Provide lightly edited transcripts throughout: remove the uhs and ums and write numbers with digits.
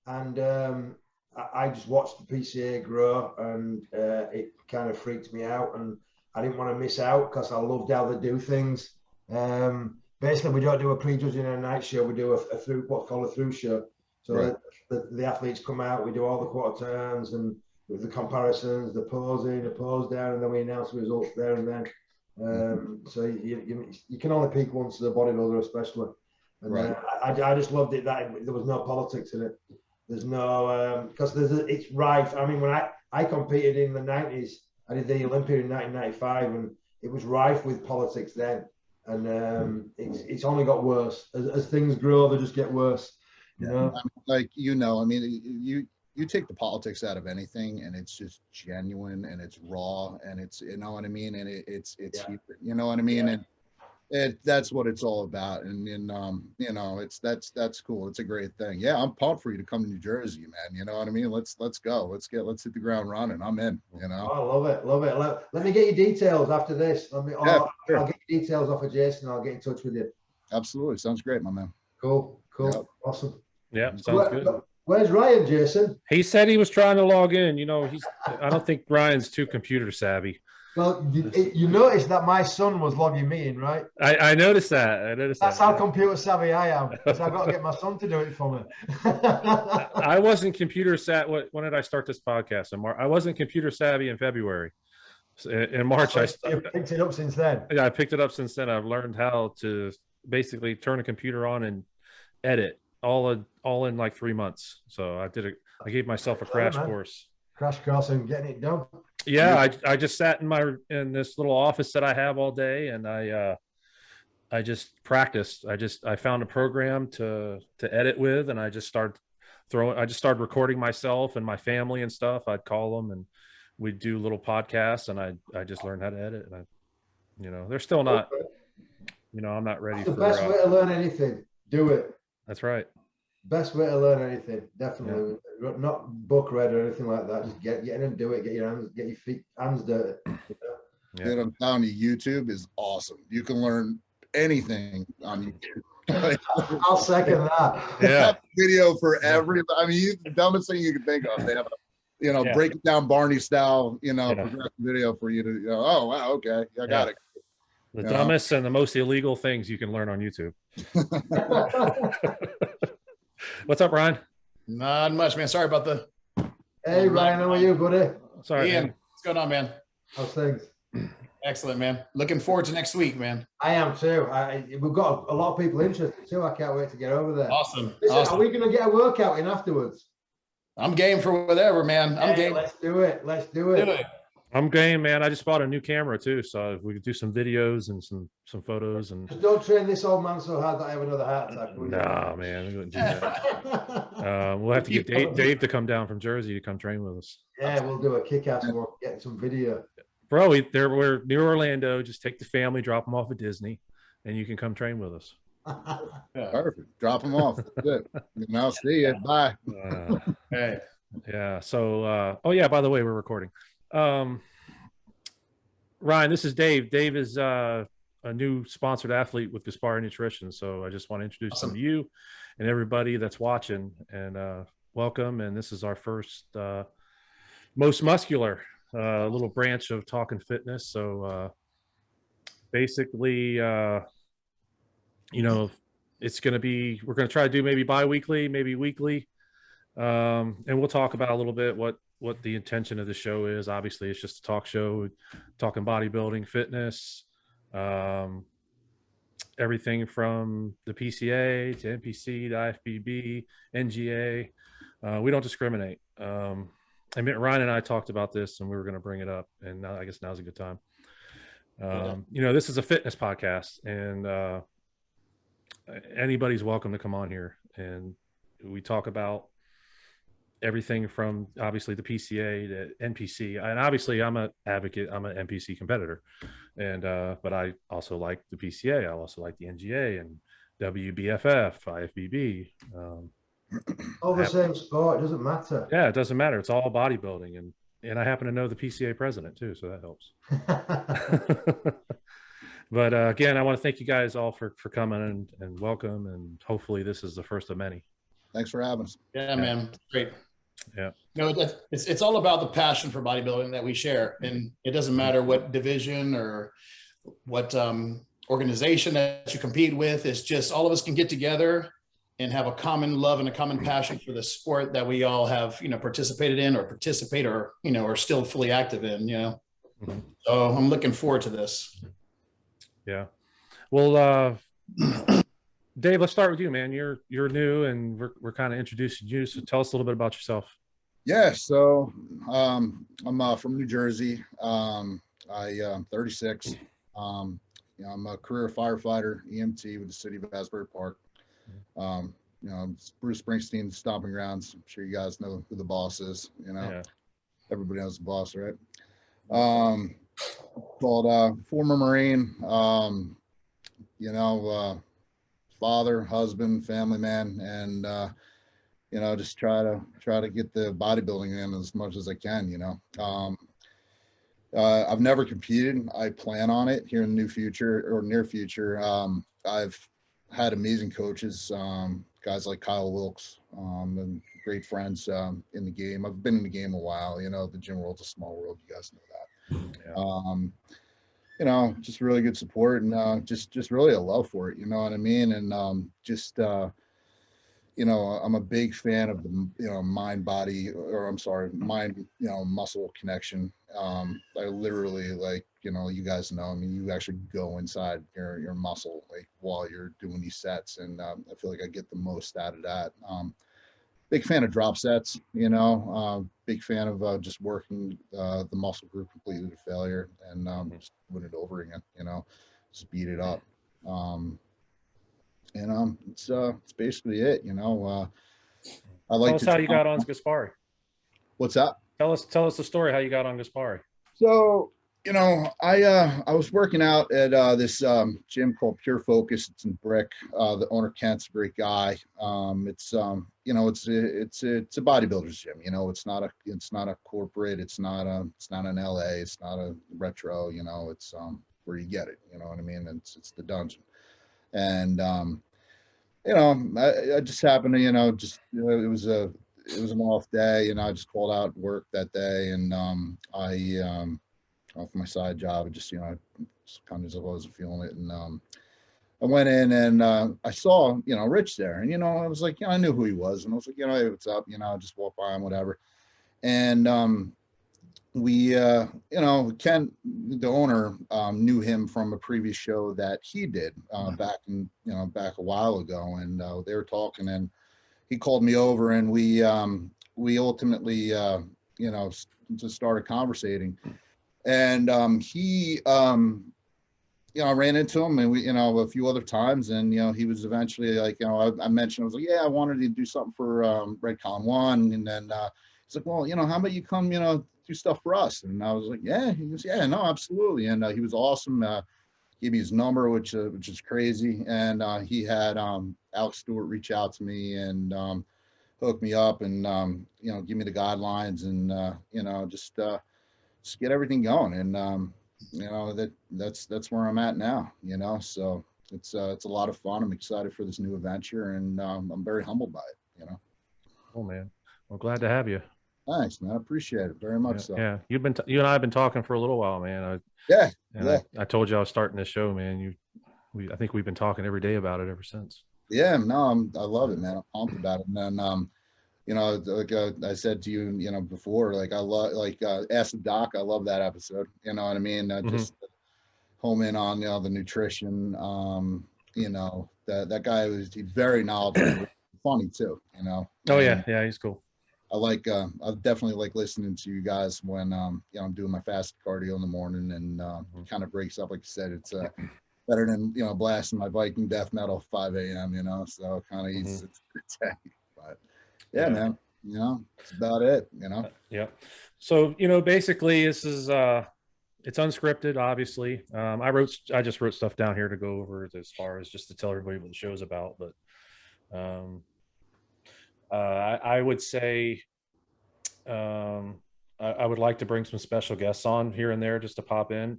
And I just watched the PCA grow, and it kind of freaked me out, and I didn't want to miss out because I loved how they do things. Basically, we don't do a prejudging and a night show. We do a through, what's called a through show. So Right. the athletes come out, we do all the quarter turns and with the comparisons, the posing, the pose down, and then we announce the results there and then. So you can only peak once as a bodybuilder, especially. And Right. I just loved it that there was no politics in it. There's no because it's rife. I mean, when I competed in the 90s, I did the Olympia in 1995, and it was rife with politics then. And it's only got worse as things grow. They just get worse. You know, I mean, you take the politics out of anything, and it's just genuine, and it's raw, and it's, you know what I mean, and it's you know what I mean, and that's what it's all about. And you know, that's cool. It's a great thing. Yeah, I'm pumped for you to come to New Jersey, man. You know what I mean? Let's go. Let's hit the ground running. I'm in. You know. I love it. Let me get your details after this. Sure. I'll get your details off of Jason. I'll get in touch with you. Absolutely, sounds great, my man. Cool, Yep. awesome. Yeah, sounds good. Where's Ryan, Jason? He said he was trying to log in. You know, I don't think Ryan's too computer savvy. Well, you noticed that my son was logging me in, right? I noticed that. That's how computer savvy I am, because I've got to get my son to do it for me. I wasn't computer savvy. When did I start this podcast? In March. I wasn't computer savvy in February. In March, You've picked it up since then. Yeah, I picked it up since then. I've learned how to basically turn a computer on and edit all in like 3 months. So I gave myself a crash course. Crash course and getting it done. Yeah, I just sat in this little office that I have all day, and I just practiced. I found a program to edit with, and I just started recording myself and my family and stuff. I'd call them, and we'd do little podcasts, and I just learned how to edit. And you know, they're still not, you know, I'm not ready. That's the best way to learn anything. Do it. That's right. Best way to learn anything, definitely. Yeah. Not book read or anything like that. Just get in and do it. Get your hands dirty. You know? Yeah. I'm telling you, YouTube is awesome. You can learn anything on YouTube. I'll second that. Yeah. Video for every. I mean, the dumbest thing you can think of. They have a, break it down Barney style, progressive video for you to, oh wow, okay, I got it. The dumbest and the most illegal things you can learn on YouTube. What's up, Ryan? Not much, man. Sorry about the. Hey, Ryan, how are you, buddy? Sorry, Ian, man. What's going on, man? How's things? Excellent, man. Looking forward to next week, man. I am too. We've got a lot of people interested too. I can't wait to get over there. Awesome. Listen, awesome. Are we going to get a workout in afterwards? I'm game for whatever, man. I'm game. Let's do it. Do it. I'm game, man. I just bought a new camera too, so we could do some videos and some photos. And just don't train this old man so hard that I have another heart attack. Nah, man, we wouldn't do that. We'll have to get Dave to come down from Jersey to come train with us. Yeah, we'll do a kick-ass one, get some video. Bro, we're near Orlando. Just take the family, drop them off at Disney, and you can come train with us. Perfect. Drop them off. Good. I'll see you. Bye. Hey. Yeah. So, oh yeah. By the way, we're recording. Ryan, this is Dave. Dave is a new sponsored athlete with Gaspari Nutrition. So I just want to introduce some of you and everybody that's watching, and welcome. And this is our first Most Muscular little branch of Talking Fitness. So basically, it's going to be, we're going to try to do maybe bi-weekly, maybe weekly. And we'll talk about a little bit what the intention of the show is. Obviously, it's just a talk show, talking bodybuilding, fitness, everything from the PCA to NPC to IFBB, NGA. We don't discriminate. I mean, Ryan and I talked about this, and we were going to bring it up, and now, I guess now's a good time. This is a fitness podcast, and anybody's welcome to come on here, and we talk about everything from obviously the PCA to NPC. And obviously I'm an advocate, I'm an NPC competitor, and but I also like the PCA, I also like the NGA, and WBFF, IFBB. All the same sport, it doesn't matter. Yeah, it doesn't matter. It's all bodybuilding, and I happen to know the PCA president too, so that helps. But again, I want to thank you guys all for coming and welcome, and hopefully this is the first of many. Thanks for having us. Yeah, man. Great. Yeah. No, it's all about the passion for bodybuilding that we share. And it doesn't matter what division or what organization that you compete with. It's just all of us can get together and have a common love and a common passion for the sport that we all have, participated in or participate or, are still fully active in, Mm-hmm. So I'm looking forward to this. Yeah. Well, Dave, let's start with you, man. You're new, and we're kind of introducing you. So tell us a little bit about yourself. Yeah. So I'm from New Jersey. I'm 36. I'm a career firefighter, EMT with the city of Asbury Park. It's Bruce Springsteen's stomping grounds. I'm sure you guys know who the boss is. Yeah. Everybody knows the boss, right? Called former Marine, father, husband, family man, and just try to get the bodybuilding in as much as I can. I've never competed. I plan on it here in the near future. I've had amazing coaches, guys like Kyle Wilkes, and great friends in the game. I've been in the game a while. The gym world's a small world. You guys know that. Yeah. Just really good support and just really a love for it. You know what I mean? And I'm a big fan of the mind muscle connection. I literally, you guys know, I mean, you actually go inside your muscle while you're doing these sets, and I feel like I get the most out of that. Big fan of drop sets, big fan of just working the muscle group completely to failure and just doing it over again, just beat it up. It's basically it, I like Tell us how you got on Gaspari. What's that? Tell us the story how you got on Gaspari. So, I was working out at this gym called Pure Focus. It's in Brick. The owner, Kent's a great guy. It's a bodybuilder's gym. It's not a corporate. It's not an LA. It's not a retro. It's where you get it. You know what I mean? It's the dungeon. And I just happened to it was an off day. I just called out work that day, and I off my side job, I just kind of wasn't feeling it, and I went in and I saw Rich there, and I was like, I knew who he was, and I was like, hey, what's up? I just walked by him, whatever. And we Ken, the owner, knew him from a previous show that he did back a while ago, and they were talking, and he called me over, and we ultimately just started conversating. And I ran into him, and we a few other times, and he was eventually like, I mentioned, I was like, yeah, I wanted to do something for Red Con One, and then he's like, well, how about you come do stuff for us? And I was like, yeah. He goes, yeah, no, absolutely. And he was awesome. Gave me his number, which is crazy. And he had Alex Stewart reach out to me and hook me up and give me the guidelines and just get everything going. And that's where I'm at now. So it's a lot of fun. I'm excited for this new adventure, and I'm very humbled by it. Oh man, well, glad to have you. Thanks, man. I appreciate it very much. Yeah, you and I have been talking for a little while, man. I told you I was starting this show, man. I think we've been talking every day about it ever since. Yeah, no, I love it, man. I'm pumped about it. And then like I said to you, before, I love Ask the Doc. I love that episode. You know what I mean? Just home in on the nutrition. That guy was very knowledgeable, funny too. Oh yeah, he's cool. I definitely like listening to you guys when I'm doing my fast cardio in the morning, and kind of breaks up. Like you said, it's better than blasting my Viking death metal 5 a.m. So kind of easy to day. But yeah, man, that's about it. Yeah. So basically, this is it's unscripted, obviously. I just wrote stuff down here to go over as far as just to tell everybody what the show's about. But I would say I would like to bring some special guests on here and there just to pop in.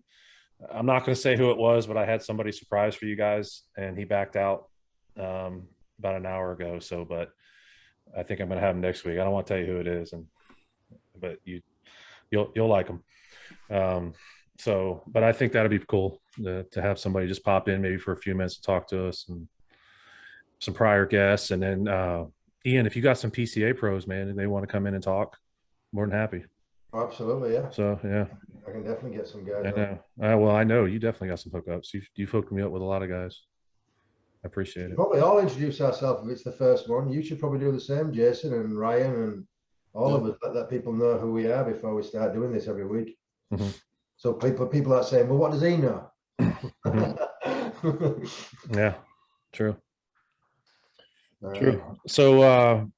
I'm not going to say who it was, but I had somebody surprised for you guys, and he backed out about an hour ago. So, but I think I'm going to have him next week. I don't want to tell you who it is, but you'll like him. So, but I think that'd be cool to have somebody just pop in maybe for a few minutes to talk to us, and some prior guests. And then Ian, if you got some PCA pros, man, and they want to come in and talk, more than happy. Absolutely, yeah. So yeah, I can definitely get some guys. I know. Well, I know you definitely got some hookups. You've hooked me up with a lot of guys. I appreciate it. Probably all introduce ourselves if it's the first one. You should probably do the same, Jason and Ryan and all of us. Let people know who we are before we start doing this every week. Mm-hmm. So people are saying, well, what does he know? Yeah, true. True. So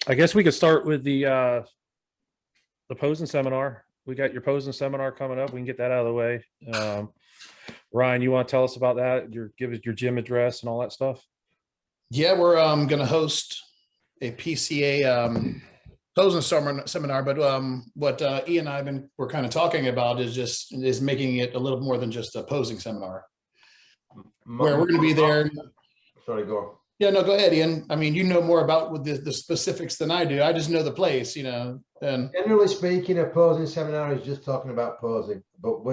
I guess we could start with the posing seminar. We got your posing seminar coming up. We can get that out of the way. Ryan, you want to tell us about that? Give us your gym address and all that stuff. Yeah, we're going to host a PCA posing seminar, but what Ian and I we're kind of talking about is making it a little more than just a posing seminar, where we're going to be there. Sorry, go on. Yeah, no, go ahead, Ian. I mean, you know more about the specifics than I do. I just know the place, And generally speaking, a posing seminar is just talking about posing. But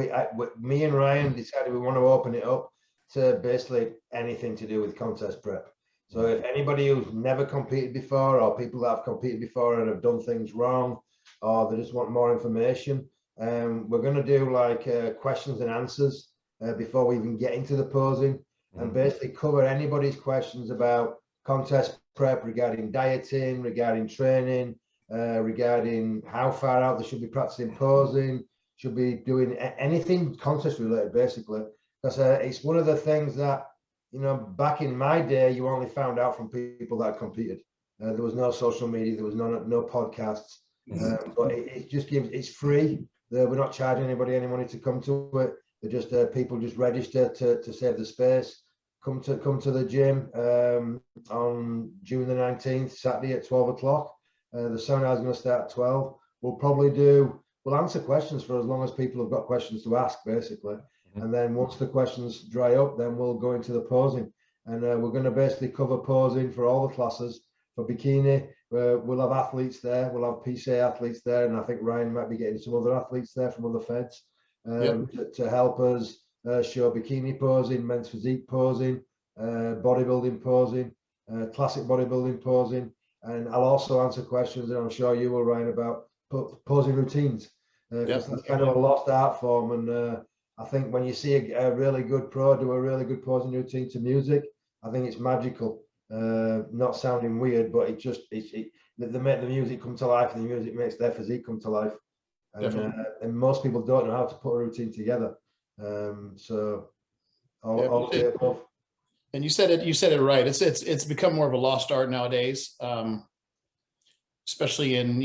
me and Ryan decided we want to open it up to basically anything to do with contest prep. So if anybody who's never competed before, or people that have competed before and have done things wrong, or they just want more information, we're going to do like questions and answers before we even get into the posing. And basically cover anybody's questions about contest prep regarding dieting, regarding training, regarding how far out they should be practicing posing, should be doing anything contest related, basically. Because it's one of the things that, back in my day, you only found out from people that competed. There was no social media, there was no podcasts, but it just it's free. We're not charging anybody any money to come to it. They're just people just register to save the space. Come to the gym on June the 19th, Saturday at 12 o'clock. The seminar is going to start at 12. We'll answer questions for as long as people have got questions to ask, basically. And then once the questions dry up, then we'll go into the posing. And we're going to basically cover posing for all the classes. For bikini, we'll have athletes there. We'll have PCA athletes there. And I think Ryan might be getting some other athletes there from other feds to help us show bikini posing, men's physique posing, bodybuilding posing, classic bodybuilding posing. And I'll also answer questions, and I'm sure you will, Ryan, about posing routines. That's kind of a lost art form. And I think when you see a really good pro do a really good posing routine to music, I think it's magical. Not sounding weird, but they make the music come to life, and the music makes their physique come to life. And most people don't know how to put a routine together. So all the above. And you said it right. It's become more of a lost art nowadays, especially in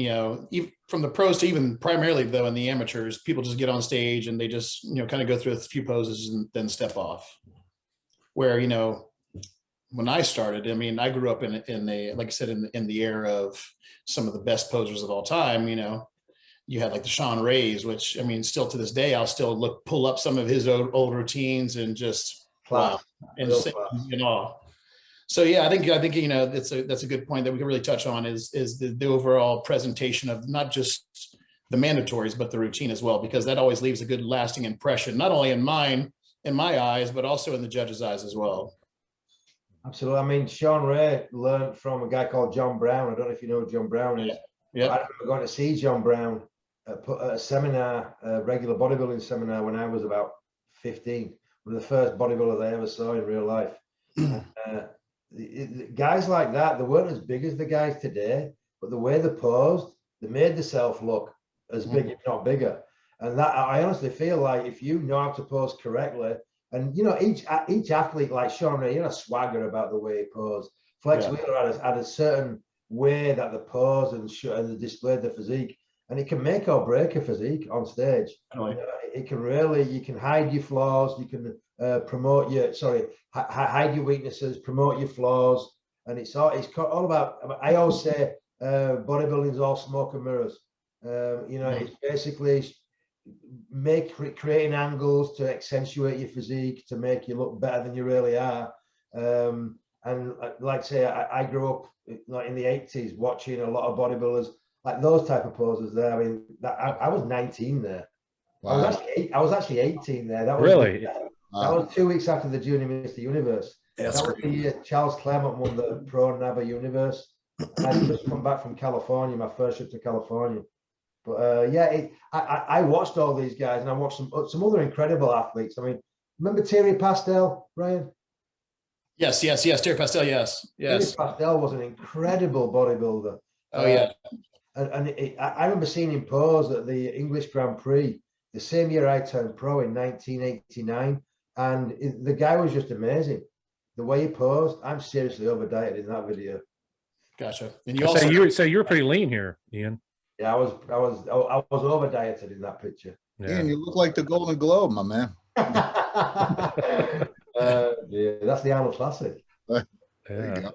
even from the pros to even primarily though in the amateurs. People just get on stage and they just kind of go through a few poses and then step off. Where when I started, I mean, I grew up in the like I said in the era of some of the best posers of all time. You had like the Sean Rays, which I mean, still to this day, I'll still pull up some of his old routines and just wow, and just in awe. So yeah, I think that's a good point that we can really touch on is the overall presentation of not just the mandatories but the routine as well, because that always leaves a good lasting impression, not only in my eyes, but also in the judges' eyes as well. Absolutely. I mean, Sean Ray learned from a guy called John Brown. I don't know if you know who John Brown is. Yeah. I remember going to see John Brown put a seminar, a regular bodybuilding seminar, when I was about 15. One of the first bodybuilders I ever saw in real life. Guys like that, they weren't as big as the guys today, but the way they posed, they made themselves look as big, if not bigger. And that I honestly feel like if you know how to pose correctly, and each athlete like Sean Ray, a swagger about the way he posed. Flex Wheeler had a certain way that they posed and they displayed their physique. and it can make or break a physique on stage. It can really, you can hide your flaws, you can promote your, hide your weaknesses, promote your flaws, and it's all about. I always say bodybuilding is all smoke and mirrors. It's basically creating angles to accentuate your physique, to make you look better than you really are. And like I say, I grew up like in the 80s watching a lot of bodybuilders, like those type of poses there. I mean, I was 19 there. Wow. I was actually 18 there. That was really? That was 2 weeks after the Junior Mr. Universe. That was the year Charles Claremont won the Pro NABA Universe. I'd just come back from California, my first trip to California. But I watched all these guys, and I watched some other incredible athletes. I mean, remember Thierry Pastel, Ryan? Yes. Terry Pastel, yes. Thierry Pastel was an incredible bodybuilder. Oh, yeah. I remember seeing him pose at the English Grand Prix the same year I turned pro in 1989. And the guy was just amazing. The way he posed, I'm seriously over dieted in that video. Gotcha. And you also so you were pretty lean here, Ian. Yeah, I was over dieted in that picture. Yeah, and you look like the Golden Globe, my man. Yeah, that's the Arnold Classic. There you go.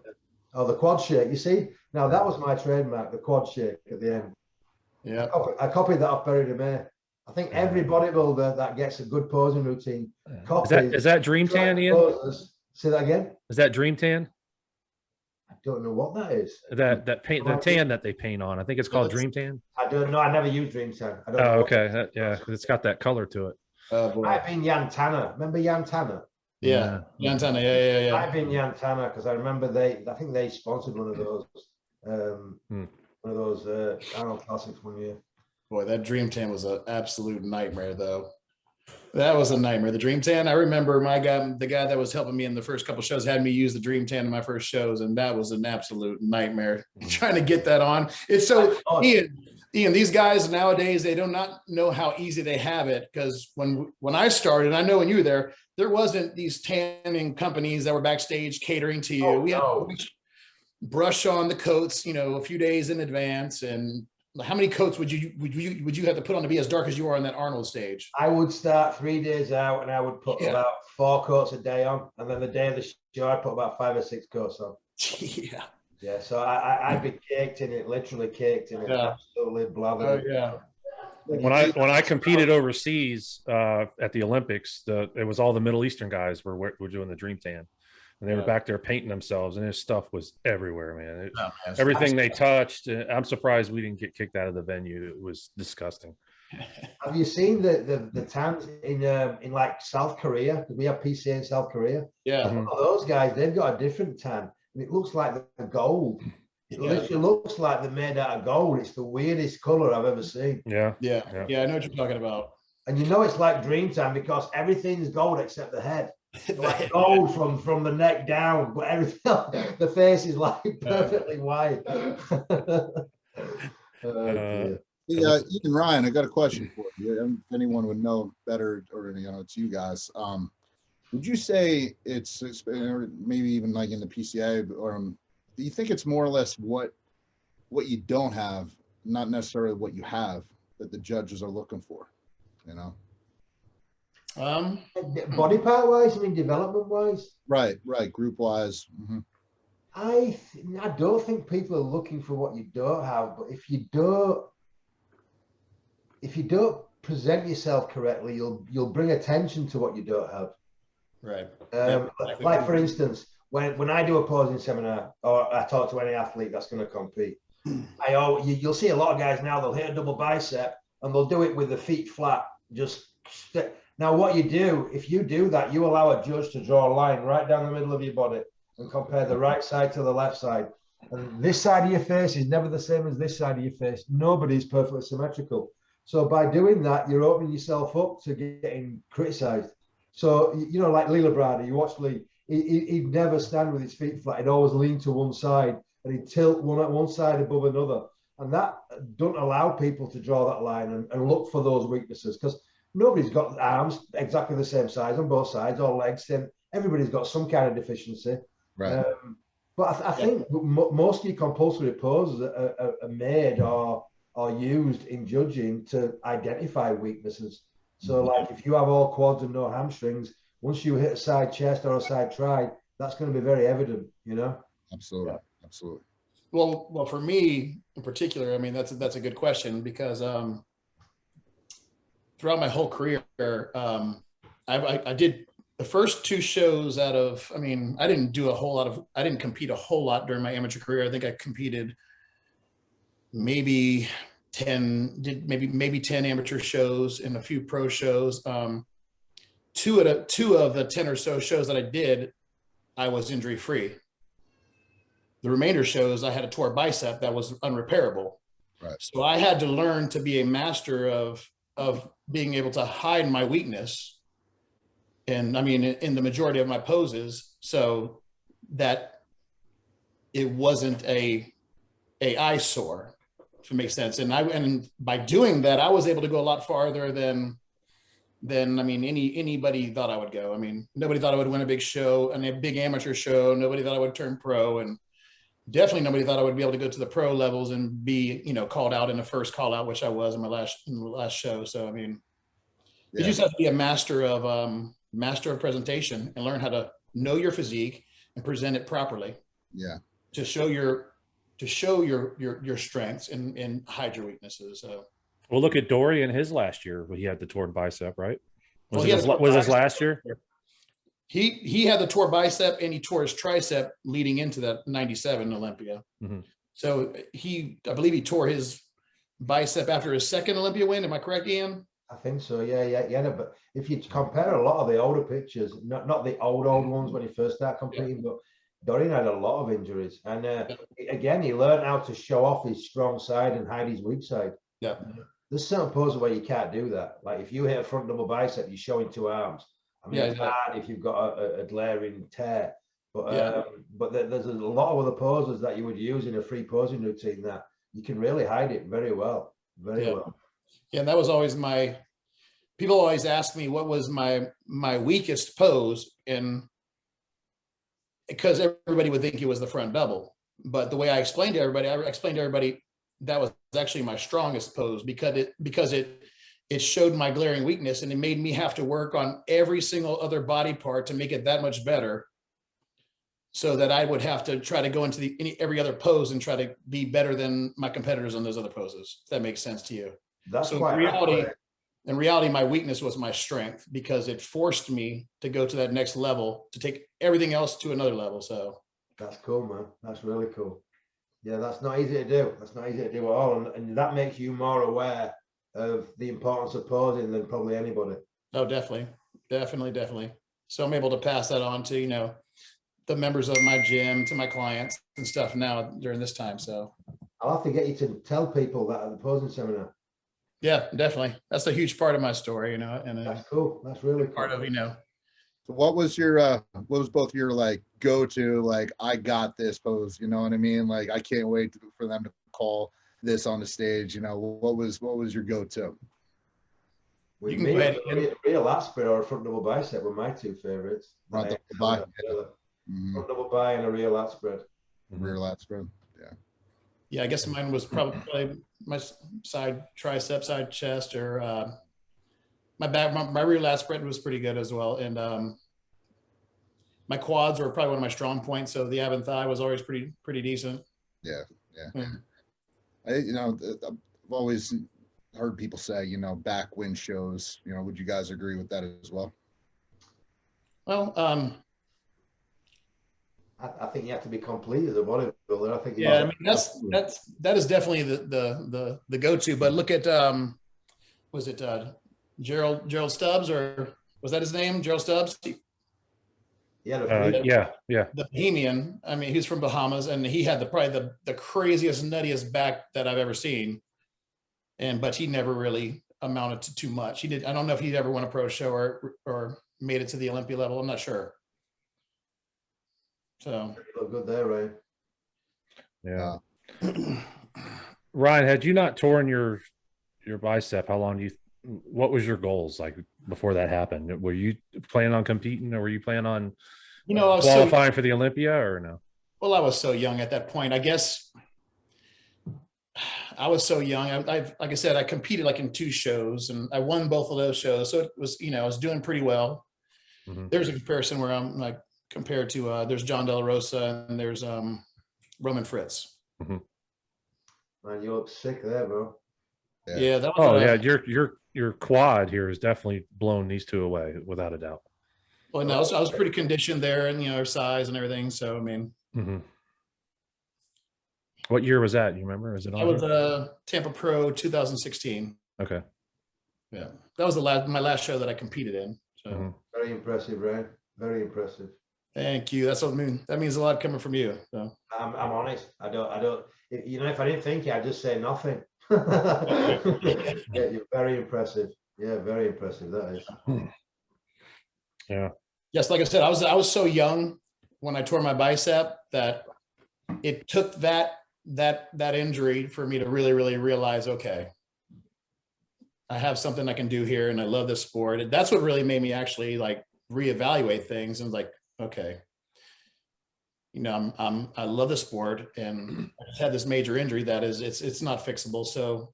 Oh, the quad shake. You see, now that was my trademark, the quad shake at the end. Yeah, I copied that off Barry DeMay. I think every bodybuilder that gets a good posing routine copies. Is that Dream Tan, Ian? Poses. Say that again. Is that Dream Tan? I don't know what that is. That paint, the tan that they paint on. I think it's called Dream Tan. I don't know. I never use Dream Tan. I don't know. Okay. Yeah, it's got that color to it. I've been Jan Tanner. Remember Jan Tanner? Yeah, Jan Tanner. Yeah. I've been Jan Tanner because I remember I think they sponsored one of those Arnold Classics one year. Boy, that Dream Tan was an absolute nightmare, though. That was a nightmare. The Dream Tan. I remember the guy that was helping me in the first couple shows had me use the Dream Tan in my first shows, and that was an absolute nightmare trying to get that on. It's so Ian, these guys nowadays, they do not know how easy they have it, because when I started, I know when you were there wasn't these tanning companies that were backstage catering to you. We had to brush on the coats, a few days in advance. And how many coats would you have to put on to be as dark as you are on that Arnold stage? I would start 3 days out, and I would put about 4 coats a day on, and then the day of the show, I'd put about 5 or 6 coats on. Yeah. So I'd be caked in it, literally caked in it, absolutely blathered. Oh yeah. When I competed overseas at the Olympics, it was all the Middle Eastern guys were doing the Dream Tan. And they were back there painting themselves, and his stuff was everywhere, man. Everything they touched. I'm surprised we didn't get kicked out of the venue. It was disgusting. Have you seen the tans in like South Korea? Because we have PCA in South Korea. Yeah. Those guys, they've got a different tan, and it looks like the gold. It literally looks like they're made out of gold. It's the weirdest color I've ever seen. Yeah. I know what you're talking about. And it's like Dream Tan because everything's gold except the head. Like gold from the neck down, but everything the face is like perfectly white. Ethan, Ryan, I got a question for you. If anyone would know better, or it's you guys. Would you say it's or maybe even like in the PCA, or do you think it's more or less what you don't have, not necessarily what you have, that the judges are looking for? Body part wise, I mean development wise. Right, group wise. Mm-hmm. I don't think people are looking for what you don't have, but if you don't present yourself correctly, you'll bring attention to what you don't have. Right. Like for instance, when I do a posing seminar or I talk to any athlete that's going to compete, you'll see a lot of guys now, they'll hit a double bicep and they'll do it with the feet flat. Now what you do, if you do that, you allow a judge to draw a line right down the middle of your body and compare the right side to the left side. And this side of your face is never the same as this side of your face. Nobody's perfectly symmetrical. So by doing that, you're opening yourself up to getting criticized. So, like Lee Labrada, you watch Lee, he'd never stand with his feet flat. He'd always lean to one side and he'd tilt one side above another. And that don't allow people to draw that line and look for those weaknesses, because nobody's got arms exactly the same size on both sides, or legs. Everybody's got some kind of deficiency. Right. But I think most of your compulsory poses are made or are used in judging to identify weaknesses. So like if you have all quads and no hamstrings, once you hit a side chest or a side tri, that's going to be very evident, you know? Absolutely. Absolutely. Well, for me in particular, I mean, that's a good question, because throughout my whole career, I did the first 2 shows out of, I mean, I didn't compete a whole lot during my amateur career. I think I competed maybe 10 amateur shows and a few pro shows. 2 of the 10 or so shows that I did, I was injury free. The remainder shows I had a tore bicep that was unrepairable. Right. So I had to learn to be a master of being able to hide my weakness. And I mean, in the majority of my poses, so that it wasn't a eyesore, if it makes sense. And by doing that, I was able to go a lot farther than I mean, anybody thought I would go. I mean, nobody thought I would win a big show and a big amateur show. Nobody thought I would turn pro, and definitely nobody thought I would be able to go to the pro levels and be, you know, called out in the first call out, which I was in the last show. So, I mean, you just have to be a master of presentation and learn how to know your physique and present it properly. Yeah. To show your strengths and hide your weaknesses. So. Well, look at Dory in his last year when he had the torn bicep, right? Was Well, his last year? He had the tore bicep and he tore his tricep leading into that 97 Olympia. Mm-hmm. So I believe he tore his bicep after his second Olympia win. Am I correct, Ian? I think so. Yeah. But if you compare a lot of the older pictures, not the old ones when he first started competing, but Dorian had a lot of injuries. And again, he learned how to show off his strong side and hide his weak side. Yeah. There's certain poses where you can't do that. Like if you hit a front double bicep, you're showing 2 arms. I mean, it's hard if you've got a glaring tear. But there's a lot of other poses that you would use in a free posing routine that you can really hide it very well. Very well. Yeah, and that was always people always ask me what was my weakest pose, and because everybody would think it was the front double. But the way I explained to everybody that was actually my strongest pose, because it showed my glaring weakness, and it made me have to work on every single other body part to make it that much better, so that I would have to try to go into every other pose and try to be better than my competitors on those other poses. If that makes sense to you. That's so in reality, my weakness was my strength, because it forced me to go to that next level, to take everything else to another level. So that's cool, man. That's really cool. Yeah, that's not easy to do. That's not easy to do at all. And that makes you more aware of the importance of posing than probably anybody. Oh, definitely. So I'm able to pass that on to, you know, the members of my gym, to my clients and stuff now during this time. So I'll have to get you to tell people that at the posing seminar. Yeah, definitely. That's a huge part of my story, you know, and that's cool. That's really cool. Part of, you know. So what was both your like go-to, like, I got this pose, you know what I mean? Like, I can't wait for them to call this on the stage, you know, what was your go-to? With me, real aspirate or a front double bicep were my 2 favorites. Front double bi. Front double bi and a real lat spread. Real lat spread. Yeah, I guess mine was probably my side tricep, side chest, or my rear lat spread was pretty good as well. And my quads were probably one of my strong points. So the ab and thigh was always pretty decent. Yeah. I've always heard people say, you know, back win shows, you know, would you guys agree with that as well? Well, I think you have to be complete as a bodybuilder. I think. Yeah, I mean that is definitely the go-to. But look at was it Gerald Stubbs, or was that his name? Gerald Stubbs. Yeah. The Bohemian. I mean, he's from Bahamas, and he had probably the craziest, nuttiest back that I've ever seen. But he never really amounted to too much. He did. I don't know if he'd ever won a pro show or made it to the Olympia level. I'm not sure. So look good there, Ryan. Yeah. Ryan, had you not torn your bicep, what was your goals like before that happened? Were you planning on competing, or were you planning on qualifying for the Olympia, or no? Well, I was so young at that point. I guess I was so young. Like I said, I competed like in 2 shows and I won both of those shows. So it was, I was doing pretty well. Mhm. There's a comparison where I'm like compared to there's John De La Rosa and there's Roman Fritz. Mhm. Man, you look sick there, bro. Yeah, that was Oh yeah, your quad here has definitely blown these two away without a doubt. well, no, I was pretty conditioned there and our size and everything. So I mean, Mhm. What year was that? You remember? Is it I on? was Tampa Pro 2016. Okay. Yeah, that was my last show that I competed in. So Mhm. Very impressive, Ryan. Very impressive. thank you. That's what I mean. That means a lot coming from you. So. I'm honest. I don't. If I didn't think it, I'd just say nothing. Yeah, you're very impressive. Yeah, very impressive. That is. Yeah. Yes, like I said, I was so young when I tore my bicep that it took that injury for me to really, really realize, okay, I have something I can do here and I love this sport. And that's what really made me actually like reevaluate things and like, okay, I love the sport and I just had this major injury that is, it's not fixable. So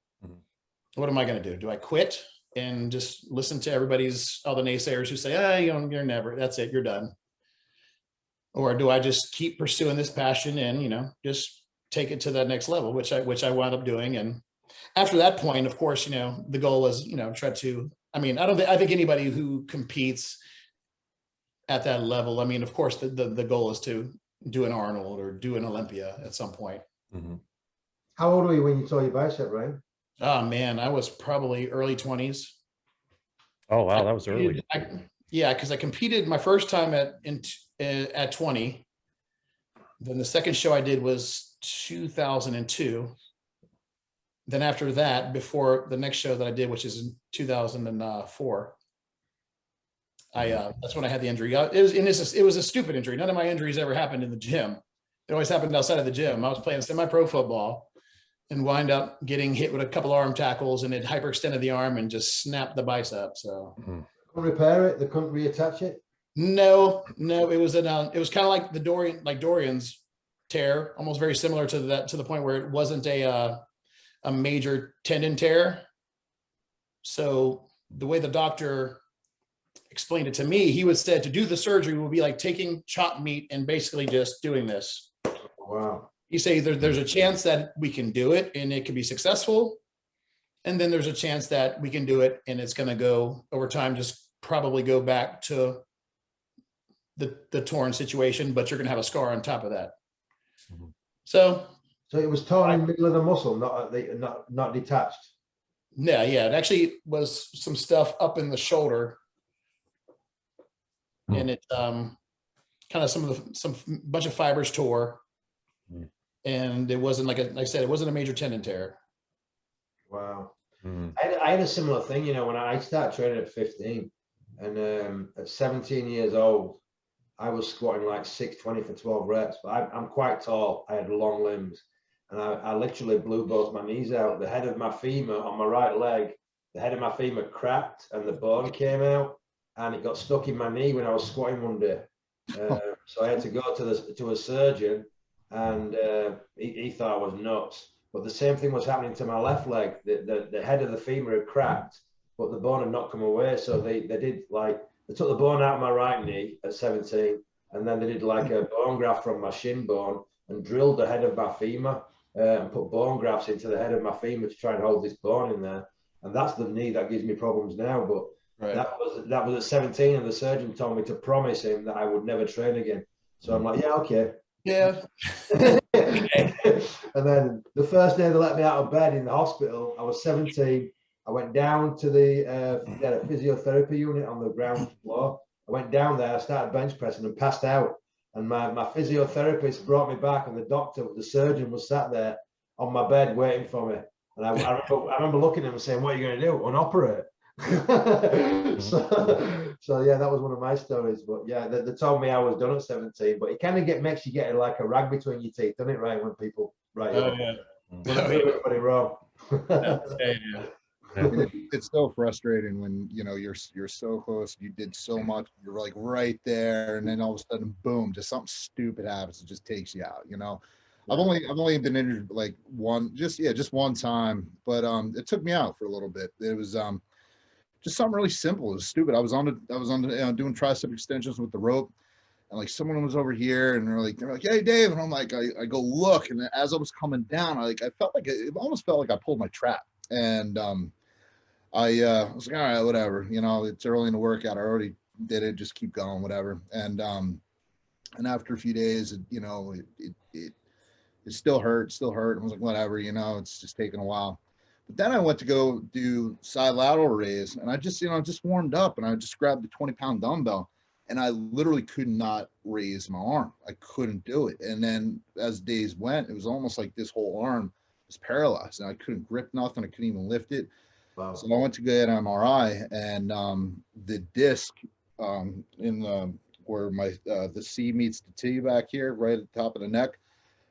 what am I going to do? Do I quit and just listen to all the naysayers who say, you're never, that's it, you're done? Or do I just keep pursuing this passion and, just take it to that next level, which I wound up doing. And after that point, of course, the goal was, try to, I think anybody who competes at that level, of course, the goal is to do an Arnold or do an Olympia at some point. Mm-hmm. How old were you when you tore your bicep, Ryan? Oh man, I was probably early 20s. Oh wow, that was early. Because I competed my first time at 20. Then the second show I did was 2002. Then after that, before the next show that I did, which is in 2004, that's when I had the injury. It was a stupid injury. None of my injuries ever happened in the gym. It always happened outside of the gym. I was playing semi-pro football and wind up getting hit with a couple arm tackles, and it hyperextended the arm and just snapped the bicep. So couldn't repair it. They couldn't reattach it. No, it was it was kind of like Dorian's tear, almost very similar to that, to the point where it wasn't a major tendon tear. So the way the doctor explained it to me, he was said to do the surgery would be like taking chopped meat and basically just doing this. Wow. He said there's a chance that we can do it and it can be successful. And then there's a chance that we can do it and it's going to go over time, just probably go back to the torn situation, but you're going to have a scar on top of that. Mm-hmm. So it was torn in the middle of the muscle, not detached. Yeah. It actually was some stuff up in the shoulder, and it kind of some bunch of fibers tore, and it wasn't like I said, it wasn't a major tendon tear. Wow. Mm-hmm. I had a similar thing, when I started training at 15, and at 17 years old, I was squatting like 620 for 12 reps. But I'm quite tall. I had long limbs, and I literally blew both my knees out. The head of my femur on my right leg, the head of my femur cracked, and the bone came out, and it got stuck in my knee when I was squatting one day. So I had to go to a surgeon, and he thought I was nuts. But the same thing was happening to my left leg. The head of the femur had cracked, but the bone had not come away. So they took the bone out of my right knee at 17, and then they did like a bone graft from my shin bone and drilled the head of my femur and put bone grafts into the head of my femur to try and hold this bone in there. And that's the knee that gives me problems now. But right. that was at 17, and the surgeon told me to promise him that I would never train again. So I'm like, yeah, okay. Yeah. And then the first day they let me out of bed in the hospital, I was 17. I went down to the physiotherapy unit on the ground floor. I went down there, I started bench pressing and passed out. And my physiotherapist brought me back, and the surgeon was sat there on my bed waiting for me. And I remember looking at him and saying, "What are you going to do? Unoperate?" so yeah, that was one of my stories. But yeah, they told me I was done at 17. But it kind of makes you get like a rag between your teeth, doesn't it, right? When people write everybody wrong. It's so frustrating when you're so close, you did so much, you're like right there, and then all of a sudden, boom, just something stupid happens, it just takes you out. I've only been injured like just one time, but it took me out for a little bit. It was just something really simple. It was stupid. I was on doing tricep extensions with the rope, and like someone was over here, and they're like, "Hey, Dave," and I'm like, I go look, and as I was coming down, I felt like it almost felt like I pulled my trap, and I was like, all right, whatever, it's early in the workout. I already did it, just keep going, whatever. And after a few days, it still hurt. I was like, whatever, it's just taking a while. But then I went to go do side lateral raise, and I just warmed up, and I just grabbed the 20-pound dumbbell, and I literally could not raise my arm. I couldn't do it. And then as days went, it was almost like this whole arm was paralyzed, and I couldn't grip nothing. I couldn't even lift it. Wow. So I went to get an MRI, and the disc in the where my the C meets the T back here, right at the top of the neck,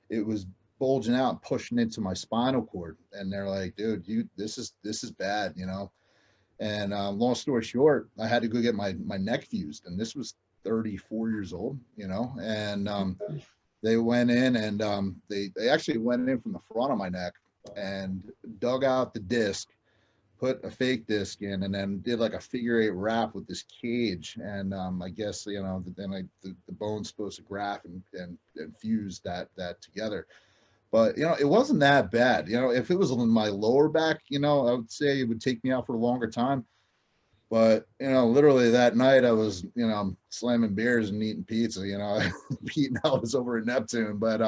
it was bulging out, pushing into my spinal cord. And they're like, dude, this is bad, And long story short, I had to go get my neck fused, and this was 34 years old, And they went in, and they actually went in from the front of my neck and dug out the disc, put a fake disc in, and then did like a figure 8 wrap with this cage. And I guess, then the bone's supposed to graft and fuse that together. But, it wasn't that bad. If it was in my lower back, I would say it would take me out for a longer time. But, literally that night I was, slamming beers and eating pizza, Pete and I was over at Neptune, but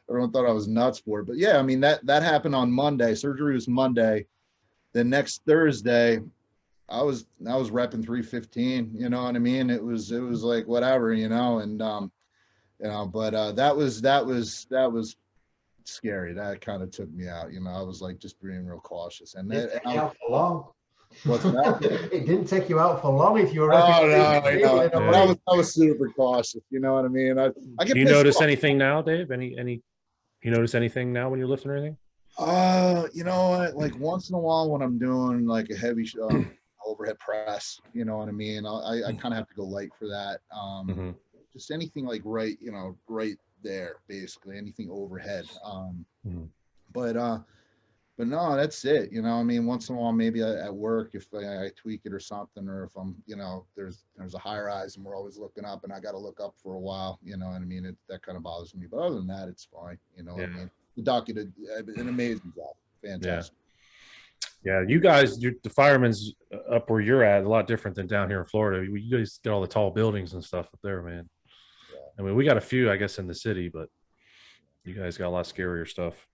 everyone thought I was nuts for it. But yeah, I mean, that happened on Monday. Surgery was Monday. The next Thursday, I was repping 315. You know what I mean? It was like whatever, and but that was scary. That kind of took me out. I was like just being real cautious. And it didn't take you out for long. What's that? It didn't take you out for long if you were. Oh no, I was super cautious. You know what I mean? I get. Do you notice anything now, Dave? Any? You notice anything now when you're lifting or anything? Like once in a while when I'm doing like a heavy overhead press, you know what I mean? I kind of have to go light for that. Just anything like right there, basically anything overhead. But no, that's it. I mean, once in a while, maybe at work, if I tweak it or something, or if I'm, there's a high rise and we're always looking up and I got to look up for a while, you know what I mean? That kind of bothers me. But other than that, it's fine. You know what I mean? The doc did an amazing job. Fantastic. Yeah, you guys, the firemen's up where you're at, a lot different than down here in Florida. You guys get all the tall buildings and stuff up there, man. Yeah. I mean, we got a few, I guess, in the city, but you guys got a lot scarier stuff.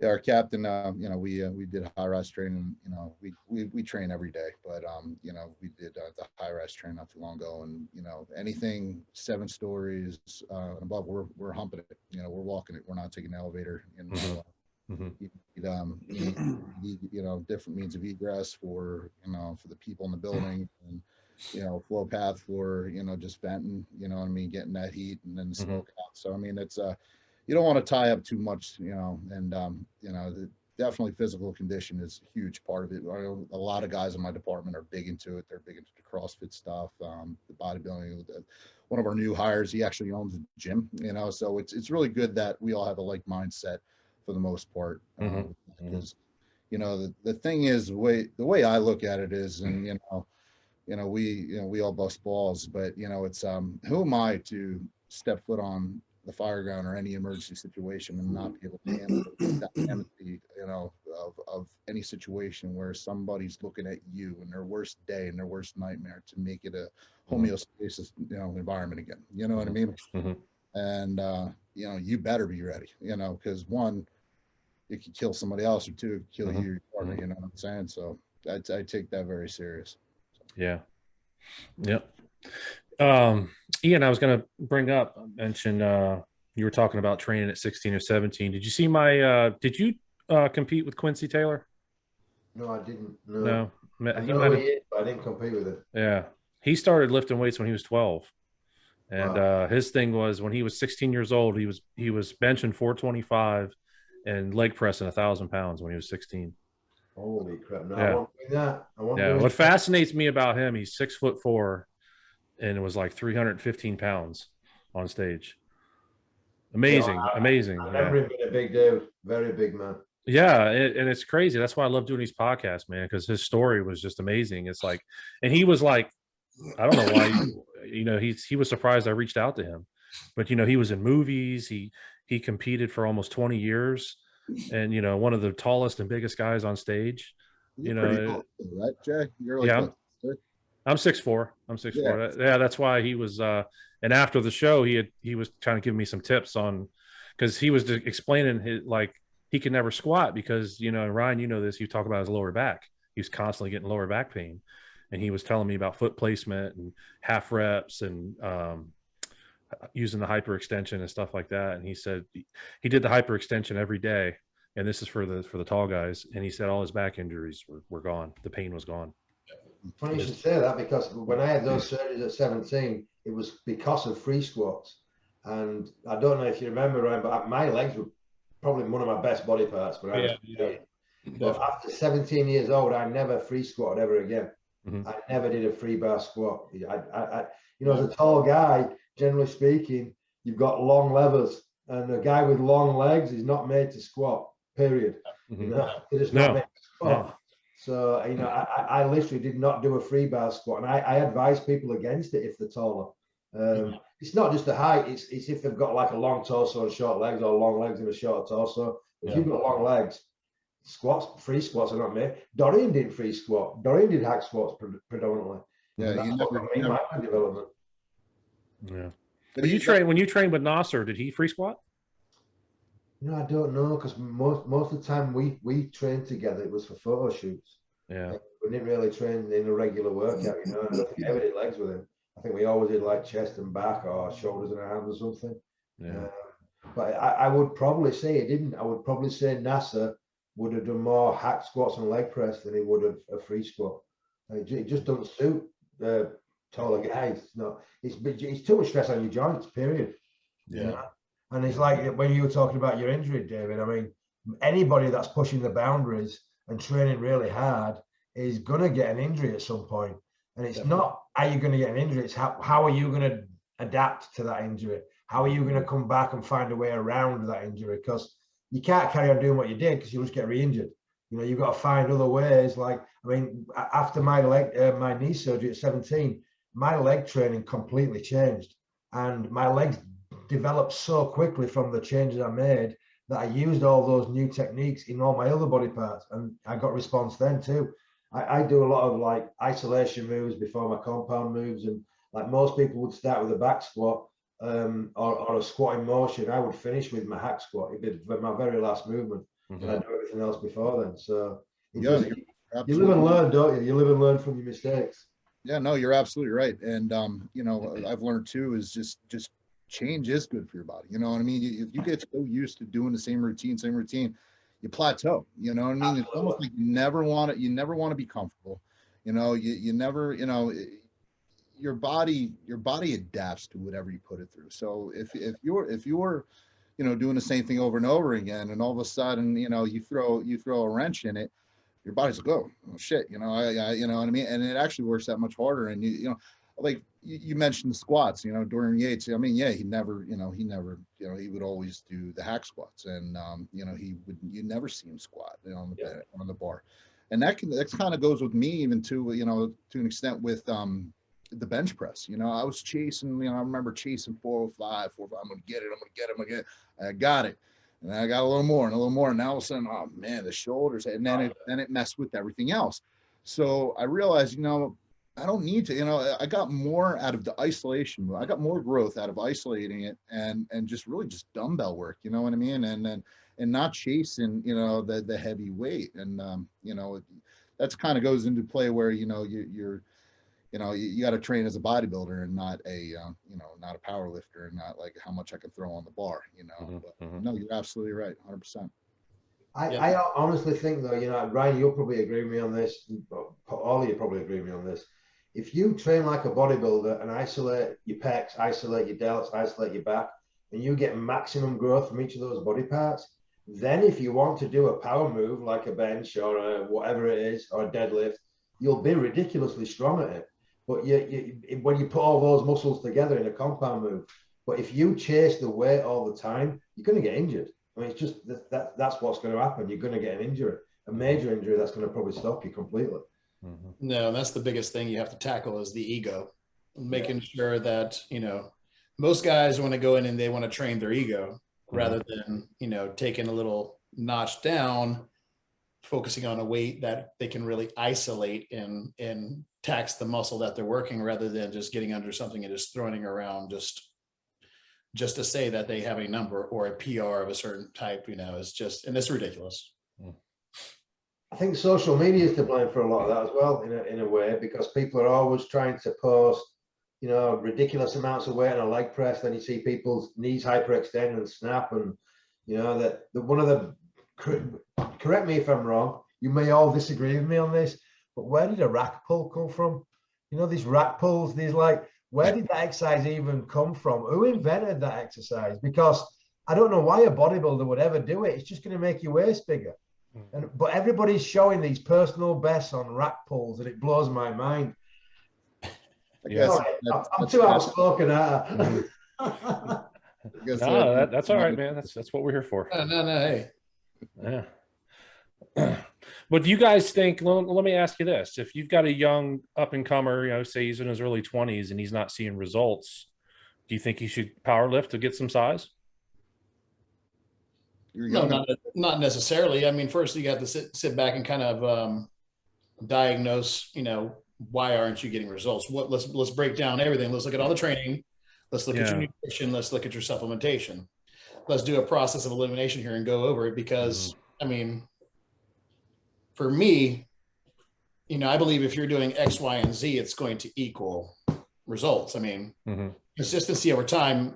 Yeah, our captain, we did high-rise training. We train every day, but we did the high-rise train not too long ago, and anything 7 stories above, we're humping it. We're walking it. We're not taking an elevator. You need, different means of egress for the people in the building, and flow path for just venting. You know what I mean, getting that heat and then the smoke out. So I mean, it's you don't want to tie up too much, and definitely physical condition is a huge part of it. A lot of guys in my department are big into it. They're big into the CrossFit stuff, the bodybuilding. One of our new hires, he actually owns a gym, so it's really good that we all have a like mindset for the most part. Because, the thing is, the way I look at it is, and, we all bust balls, but, it's, who am I to step foot on the fire ground or any emergency situation and not be able to handle that empathy, of any situation where somebody's looking at you in their worst day and their worst nightmare to make it a homeostasis, environment again. You know what I mean? And, you better be ready, because 1, it could kill somebody else, or 2, it could kill you, your partner, you know what I'm saying? So I take that very serious. Yeah. Yep. Ian, I was going to mention, you were talking about training at 16 or 17. Did you see did you compete with Quincy Taylor? No, I didn't. No. I know he is, but I didn't compete with him. Yeah. He started lifting weights when he was 12. And his thing was, when he was 16 years old, he was benching 425 and leg pressing 1,000 pounds when he was 16. Holy crap. No, yeah. I won't do that. What fascinates me about him, he's 6'4", and it was like 315 pounds on stage. Amazing, amazing. I remember him being a big dude, very big man. Yeah, and it's crazy. That's why I love doing these podcasts, man, because his story was just amazing. It's like, and he was like, I don't know why, he was surprised I reached out to him, but he was in movies. He competed for almost 20 years, and one of the tallest and biggest guys on stage. You're pretty tall, right, Jay? You're like, yeah, what, I'm 6'4". I'm 6'4". Yeah, that's why he was. And after the show, he was trying to give me some tips on, because he was explaining his, like, he could never squat because Ryan, this. You talk about his lower back. He was constantly getting lower back pain, and he was telling me about foot placement and half reps and using the hyperextension and stuff like that. And he said he did the hyperextension every day, and this is for the tall guys. And he said all his back injuries were gone. The pain was gone. Funny you should say that, because when I had those surgeries at 17, it was because of free squats. And I don't know if you remember, Ryan, but my legs were probably one of my best body parts. But after 17 years old, I never free squatted ever again. Mm-hmm. I never did a free bar squat. I as a tall guy, generally speaking, you've got long levers, and a guy with long legs is not made to squat. Period. Mm-hmm. They're just not made to squat. Yeah. So I literally did not do a free bar squat, and I advise people against it if they're taller. It's not just the height; it's if they've got like a long torso and short legs, or long legs and a short torso. If you've got long legs, free squats are not made. Dorian did free squat. Dorian did hack squats predominantly. Yeah, my development. Yeah. When you trained with Nasser, did he free squat? I don't know, because most of the time we trained together. It was for photo shoots. Yeah. We didn't really train in a regular workout. I don't think I ever did legs with him. I think we always did like chest and back, or shoulders and arms or something. Yeah. But I would probably say he didn't. I would probably say Nasser would have done more hack squats and leg press than he would have a free squat. It just doesn't suit taller guys. No, it's too much stress on your joints. Period. Yeah. And it's like when you were talking about your injury, David. I mean, anybody that's pushing the boundaries and training really hard is gonna get an injury at some point. And it's not are you going to get an injury? It's how are you going to adapt to that injury? How are you going to come back and find a way around that injury? Because you can't carry on doing what you did, because you'll just get re-injured. You've got to find other ways. Like, I mean, after my knee surgery at 17, my leg training completely changed, and my legs developed so quickly from the changes I made that I used all those new techniques in all my other body parts, and I got response then too. I do a lot of like isolation moves before my compound moves, and like most people would start with a back squat or a squatting motion. I would finish with my hack squat. It'd be my very last movement, and I do everything else before then. So you live and learn, don't you? You live and learn from your mistakes. Yeah, no, you're absolutely right. And I've learned too is just change is good for your body. You know what I mean? If you get so used to doing the same routine, you plateau. You know what I mean? Absolutely. It's almost like you never want to be comfortable. You never, your body adapts to whatever you put it through. So if you're doing the same thing over and over again, and all of a sudden you throw a wrench in it, your body's like, oh shit, you know what I mean? And it actually works that much harder. And like you mentioned the squats, Dorian Yates. I mean, yeah, he would always do the hack squats, and you never see him squat on the bar. And that kind of goes with me even to an extent with the bench press. I was chasing, I remember chasing 405, I'm gonna get it. I got it. And I got a little more, and now all of a sudden, oh man, the shoulders, and then it messed with everything else. So I realized, I don't need to, I got more out of the isolation. I got more growth out of isolating it and just really just dumbbell work, you know what I mean? And not chasing, the heavy weight. And, that's kind of goes into play where, you got to train as a bodybuilder and not a power lifter, and not like how much I can throw on the bar, But no, you're absolutely right. 100%. I honestly think though, Ryan, you'll probably agree with me on this. All of you probably agree with me on this. If you train like a bodybuilder and isolate your pecs, isolate your delts, isolate your back, and you get maximum growth from each of those body parts, then if you want to do a power move like a bench or whatever it is, or a deadlift, you'll be ridiculously strong at it. But when you put all those muscles together in a compound move, But if you chase the weight all the time, you're going to get injured. I mean, it's just that's what's going to happen. You're going to get an injury, a major injury that's going to probably stop you completely. No, that's the biggest thing you have to tackle is the ego, making sure that, you know, most guys want to go in and they want to train their ego rather than, you know, taking a little notch down, focusing on a weight that they can really isolate and tax the muscle that they're working rather than just getting under something and just throwing it around just to say that they have a number or a PR of a certain type, you know, it's just, and it's ridiculous. I think social media is to blame for a lot of that as well, in a way, because people are always trying to post, you know, ridiculous amounts of weight on a leg press. Then you see people's knees hyperextend and snap, and you know that one of the, correct me if I'm wrong, you may all disagree with me on this, but where did a rack pull come from? You know, these rack pulls, these like, where did that exercise even come from? Who invented that exercise? Because I don't know why a bodybuilder would ever do it. It's just going to make your waist bigger. But everybody's showing these personal bests on rack pulls, and it blows my mind. Yeah, I'm too outspoken. No, that's all right, man. That's what we're here for. No, hey. Yeah. But do you guys think, let me ask you this. If you've got a young up and comer, you know, say he's in his early 20s and he's not seeing results, do you think he should power lift to get some size? No, not necessarily. I mean, first you have to sit back and kind of diagnose, you know, why aren't you getting results? Let's break down everything. Let's look at all the training. Let's look at your nutrition. Let's look at your supplementation. Let's do a process of elimination here and go over it because, I mean, for me, you know, I believe if you're doing X, Y, and Z, it's going to equal results. I mean, consistency over time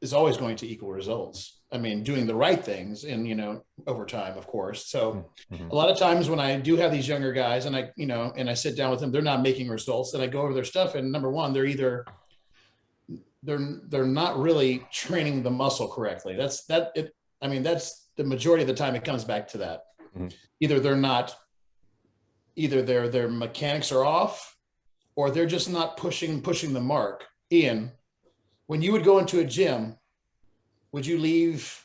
is always going to equal results. I mean, doing the right things and, you know, over time, of course. So a lot of times when I do have these younger guys and I, you know, and I sit down with them, they're not making results, and I go over their stuff. And number one, they're not really training the muscle correctly. That's the majority of the time it comes back to that. Either their mechanics are off, or they're just not pushing the mark. Ian, when you would go into a gym, would you leave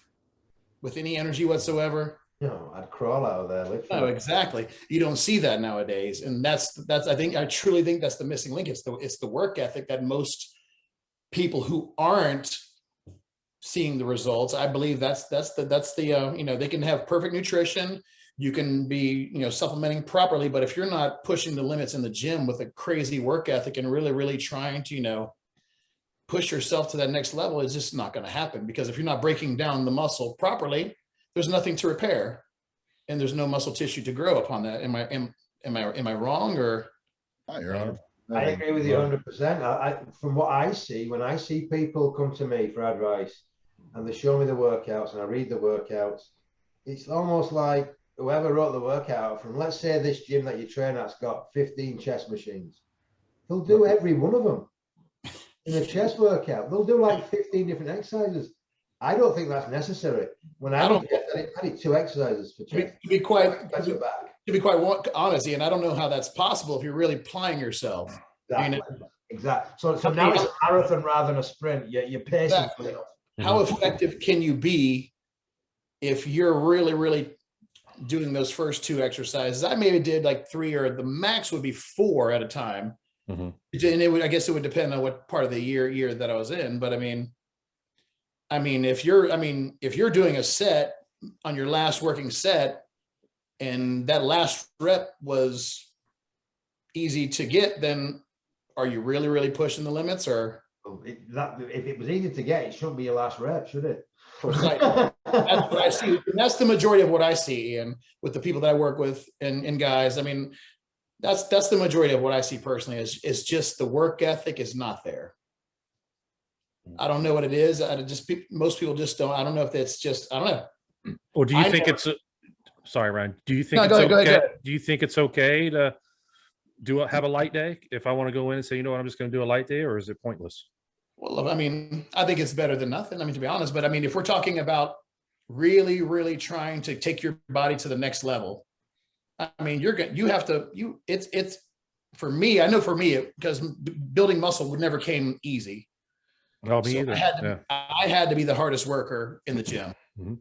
with any energy whatsoever? No, I'd crawl out of there. Literally. No, exactly. You don't see that nowadays. And that's, I truly think that's the missing link. It's the work ethic that most people who aren't seeing the results, I believe that's the you know, they can have perfect nutrition. You can be, you know, supplementing properly, but if you're not pushing the limits in the gym with a crazy work ethic and really, really trying to, you know, push yourself to that next level, it's just not going to happen, because if you're not breaking down the muscle properly, there's nothing to repair and there's no muscle tissue to grow upon that. Am I wrong, or? I agree with you 100%. From what I see, when I see people come to me for advice and they show me the workouts and I read the workouts, it's almost like whoever wrote the workout from, let's say this gym that you train at's got 15 chest machines. They'll do every one of them in a chest workout. They'll do like 15 different exercises. I don't think that's necessary. When I did 2 exercises for chest. To be quite honest, Ian, I don't know how that's possible if you're really applying yourself. Exactly. So now it's a marathon rather than a sprint. You're pacing. Exactly. How effective can you be if you're really, really doing those first 2 exercises? I maybe did like 3, or the max would be 4 at a time. And I guess it would depend on what part of the year that I was in. But I mean, if you're doing a set on your last working set and that last rep was easy to get, then are you really, really pushing the limits? Or if it was easy to get, it shouldn't be your last rep, should it? That's what I see. And that's the majority of what I see, Ian, with the people that I work with and guys. I mean, that's the majority of what I see personally is just the work ethic is not there. I don't know what it is. Most people just don't. I don't know if it's just, I don't know. Or do you think it's sorry, Ryan, do you think Go ahead. Do you think it's okay to have a light day if I want to go in and say, you know what, I'm just going to do a light day, or is it pointless? Well, I mean, I think it's better than nothing. I mean, to be honest, but I mean, if we're talking about really, really trying to take your body to the next level, I mean, it's for me, I know for me, because building muscle never came easy. Oh, me So either. I had to be the hardest worker in the gym. Mhm.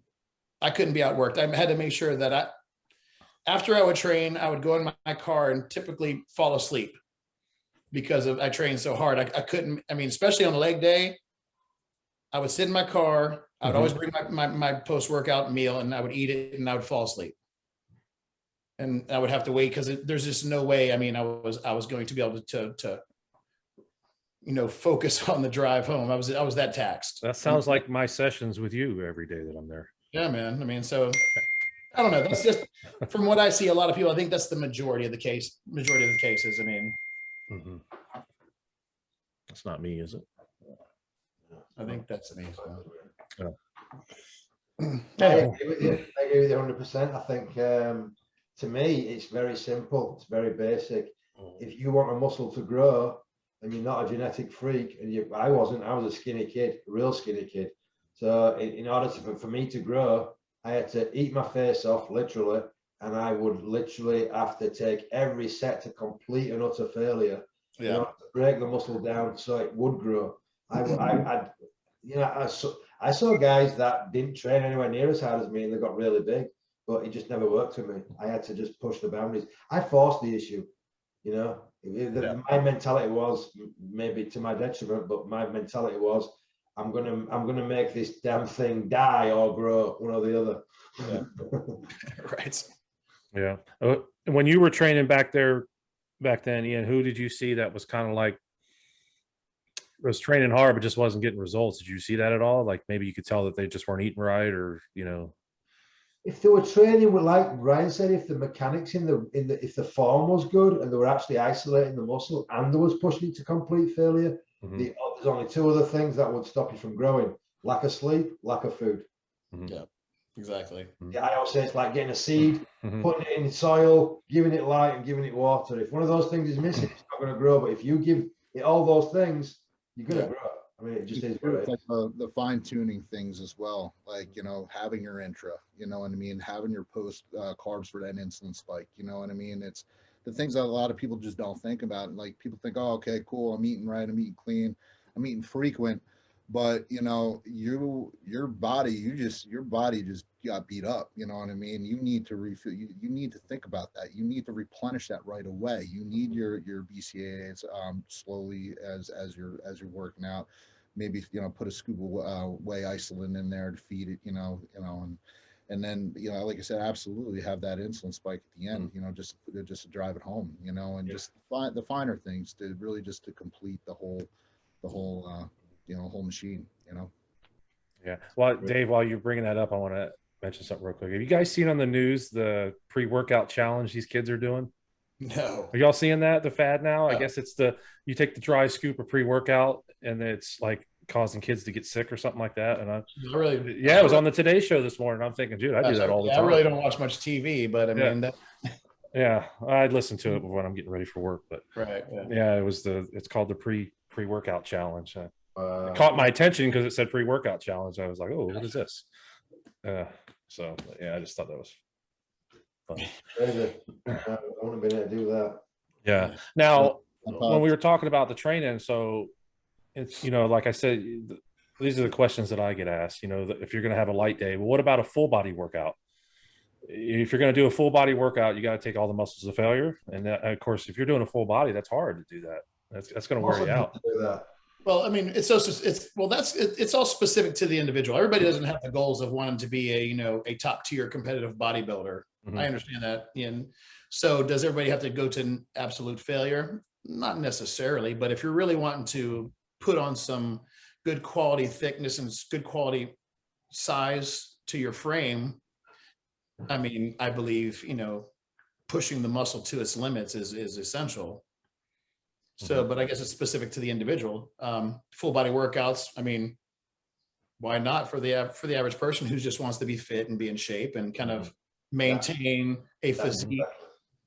I couldn't be outworked. I had to make sure that after I would train, I would go in my car and typically fall asleep because I trained so hard. I couldn't, I mean, especially on the leg day, I would sit in my car. I would always bring my post-workout meal and I would eat it and I would fall asleep. And I would have to wait because there's just no way. I mean, I was going to be able to focus on the drive home. I was that taxed. That sounds like my sessions with you every day that I'm there. Yeah, man. I mean, so I don't know. That's just from what I see. A lot of people, I think that's the majority of the cases. I mean, That's not me, is it? I think that's me. So. I agree with you 100%. I think to me, it's very simple. It's very basic. If you want a muscle to grow and you're not a genetic freak, and I was a skinny kid, a real skinny kid. So in order for me to grow, I had to eat my face off, literally, and I would literally have to take every set to complete and utter failure in order to break the muscle down so it would grow. I saw guys that didn't train anywhere near as hard as me and they got really big, but it just never worked for me. I had to just push the boundaries. I forced the issue, My mentality was, maybe to my detriment, but my mentality was, I'm gonna make this damn thing die or grow, one or the other. Right. Yeah. When you were training back then, Ian, who did you see that was kind of like was training hard but just wasn't getting results? Did you see that at all? Like maybe you could tell that they just weren't eating right, or If they were training with, like Ryan said, if the mechanics if the form was good and they were actually isolating the muscle and there was pushing it to complete failure, there's only two other things that would stop you from growing: lack of sleep, lack of food. Yeah, exactly. Yeah, I always say it's like getting a seed, putting it in soil, giving it light and giving it water. If one of those things is missing, it's not going to grow. But if you give it all those things, you're going to grow. I mean, it just is what it is. Like the fine tuning things as well, like having your intra, you know what I mean, having your post carbs for that insulin spike, you know what I mean. It's the things that a lot of people just don't think about. Like people think, oh, okay, cool, I'm eating right, I'm eating clean, I'm eating frequent, but your body just got beat up, you know what I mean. You need to refill. You need to think about that. You need to replenish that right away. You need your BCAAs slowly as you're working out. Maybe put a scoop of whey isolate in there to feed it, and then like I said, absolutely have that insulin spike at the end, just to drive it home, and just the finer things to really just to complete the whole whole machine, Yeah. Well, Dave, while you're bringing that up, I want to mention something real quick. Have you guys seen on the news the pre-workout challenge these kids are doing? No. Are y'all seeing that, the fad now? No. I guess it's you take the dry scoop of pre-workout and it's like causing kids to get sick or something like that. And it was on the Today Show this morning. I'm thinking, dude, I do that all the time. I really don't watch much TV, but I mean, I'd listen to it when I'm getting ready for work, but it's called the pre-workout challenge. It caught my attention because it said pre-workout challenge. I was like, oh, what is this? I just thought that was funny. I wouldn't have been able to do that. Yeah. Now, when we were talking about the training, so it's, like I said, these are the questions that I get asked, if you're going to have a light day, well, what about a full body workout? If you're going to do a full body workout, you got to take all the muscles of failure. And that, of course, if you're doing a full body, that's hard to do that. That's going to wear you out. Well, I mean, it's all specific to the individual. Everybody doesn't have the goals of wanting to be a top tier competitive bodybuilder. I understand that. And so does everybody have to go to absolute failure? Not necessarily, but if you're really wanting to put on some good quality thickness and good quality size to your frame, I mean, I believe, pushing the muscle to its limits is essential. So, but I guess it's specific to the individual. Full body workouts, I mean, why not for the average person who just wants to be fit and be in shape and kind of maintain a physique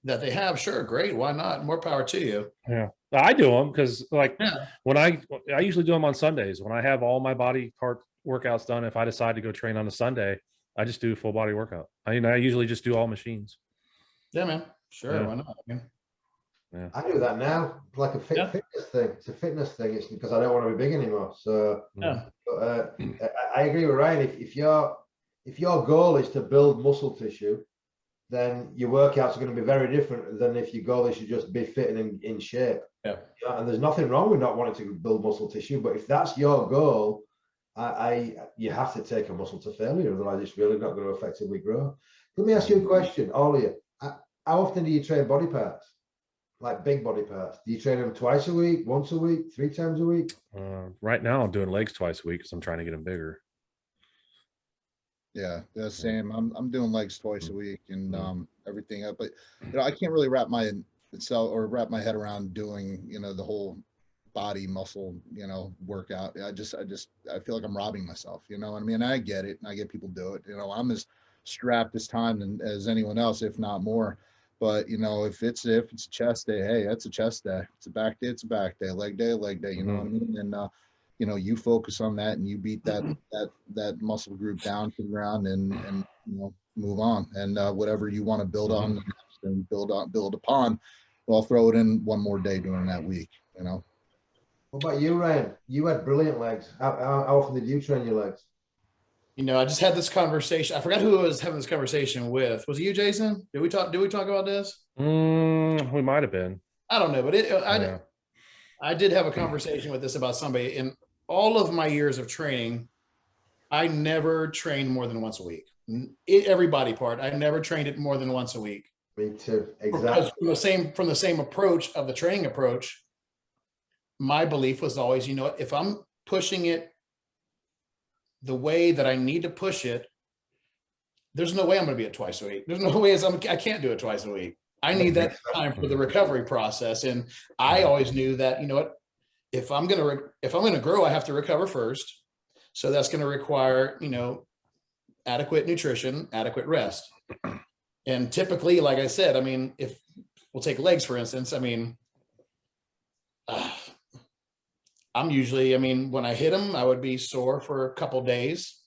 that they have? Sure, great. Why not? More power to you. Yeah, I do them because when I usually do them on Sundays when I have all my body part workouts done. If I decide to go train on a Sunday, I just do a full body workout. I usually just do all machines. Yeah, man. Sure, why not? Yeah. I do that now, like a fitness thing. It's a fitness thing. It's because I don't want to be big anymore. So Yeah. I agree with Ryan. If your goal is to build muscle tissue, then your workouts are going to be very different than if your goal is to just be fit and in shape. Yeah. And there's nothing wrong with not wanting to build muscle tissue, but if that's your goal, you have to take a muscle to failure, otherwise it's really not going to effectively grow. Let me ask you a question, all of you. How often do you train body parts? Like big body parts? Do you train them twice a week, once a week, 3 times a week? Right now I'm doing legs twice a week because I'm trying to get them bigger. Yeah, same. I'm doing legs twice a week and everything up, but I can't really wrap my head around doing the whole body muscle workout. I feel like I'm robbing myself. You know what I mean? I get it, and I get people do it. I'm as strapped this time as anyone else, if not more. But if it's a chest day, hey, that's a chest day. It's a back day, it's a back day. Leg day, leg day. You know what I mean? And you focus on that and you beat that muscle group down to the ground and move on. And whatever you want to build on and build upon, well, throw it in one more day during that week. What about you, Ryan? You had brilliant legs. How often did you train your legs? I just had this conversation. I forgot who I was having this conversation with. Was it you, Jason? Did we talk about this? We might have been. I don't know, but I did have a conversation with this about somebody. In all of my years of training, I never trained more than once a week. Every body part, I never trained it more than once a week. Me too. Exactly. From the same approach of the training approach, my belief was always, if I'm pushing it the way that I need to push it, there's no way I'm going to be at twice a week. There's no way I can't do it twice a week. I need that time for the recovery process. And I always knew that, if I'm going to grow, I have to recover first. So that's going to require, adequate nutrition, adequate rest. And typically, like I said, if we'll take legs, for instance, I'm usually, when I hit them, I would be sore for a couple days,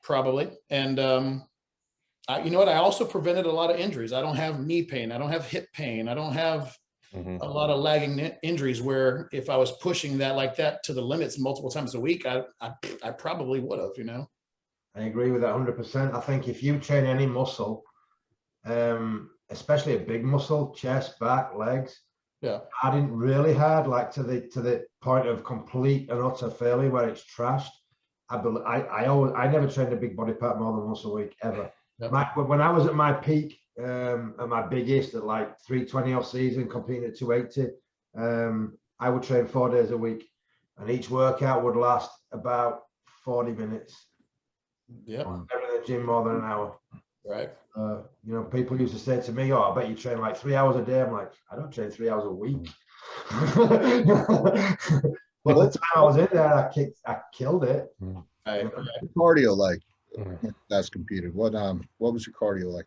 probably. And, you know what? I also prevented a lot of injuries. I don't have knee pain. I don't have hip pain. I don't have a lot of lagging injuries where if I was pushing that like that to the limits multiple times a week, I probably would have, I agree with that 100%. I think if you train any muscle, especially a big muscle, chest, back, legs, I didn't really hard, like to the point of complete and utter failure where it's trashed. I never trained a big body part more than once a week ever. When I was at my peak, at my biggest, at like 320 off season, competing at 280, I would train 4 days a week, and each workout would last about 40 minutes. Yeah, Never in the gym more than an hour. Right. People used to say to me, "Oh, I bet you train like 3 hours a day." I'm like, I don't train 3 hours a week. But the time I was in there, I killed it. Right. Cardio like that's competed. What was your cardio like?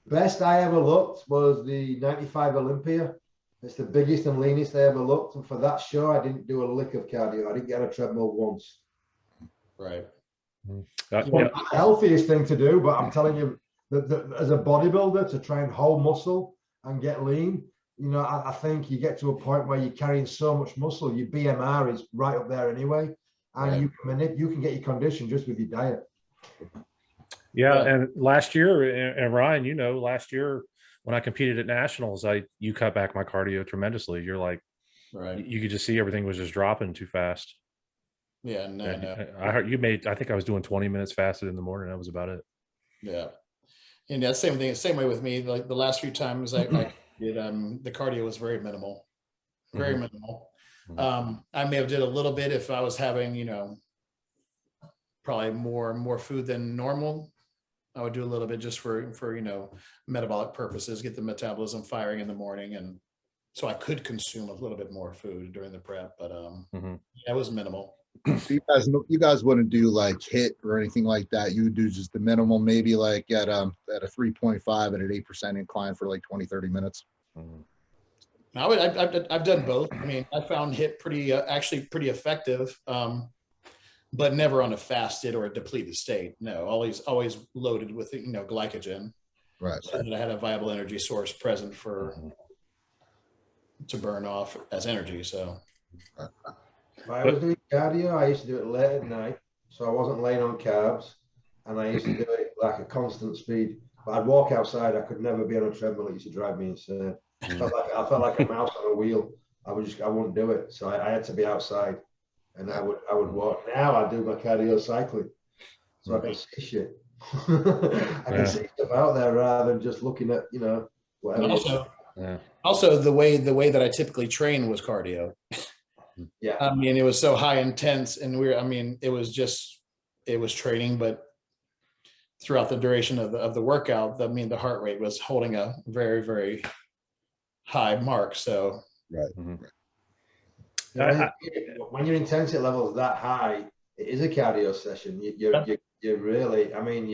Best I ever looked was the 95 Olympia. It's the biggest and leanest I ever looked. And for that show, I didn't do a lick of cardio. I didn't get on a treadmill once. Right. The healthiest thing to do, but I'm telling you, that as a bodybuilder, to try and hold muscle and get lean, I think you get to a point where you're carrying so much muscle, your BMR is right up there anyway, and you can get your condition just with your diet. Yeah, and last year, and Ryan, last year when I competed at nationals, you cut back my cardio tremendously. You're like, you could just see everything was just dropping too fast. Yeah, no. I heard you I think I was doing 20 minutes fasted in the morning. That was about it. Yeah. And that same way with me. Like the last few times I did, the cardio was very minimal, very minimal. I may have did a little bit if I was having, probably more food than normal. I would do a little bit just for metabolic purposes, get the metabolism firing in the morning, and so I could consume a little bit more food during the prep. But it was minimal. You guys wouldn't do like HIIT or anything like that. You would do just the minimal, maybe like at a 3.5 at an 8% incline for like 20-30 minutes. I've done both. I found HIIT actually pretty effective, but never on a fasted or a depleted state. No, always loaded with glycogen, right? So that I had a viable energy source present for to burn off as energy. So If I was doing cardio, I used to do it late at night, so I wasn't laying on carbs, and I used to do it like a constant speed. But I'd walk outside. I could never be on a treadmill. It used to drive me insane. I felt like a mouse on a wheel. I wouldn't do it. So I had to be outside, and I would walk. Now I do my cardio cycling, so I can see shit. I can see stuff out there rather than just looking at whatever. Also the way that I typically train was cardio. Yeah. I mean, it was so high intense, and it was training, but throughout the duration of the workout, the heart rate was holding a very, very high mark. So Right. When your intensity level is that high, it is a cardio session. You're really, I mean,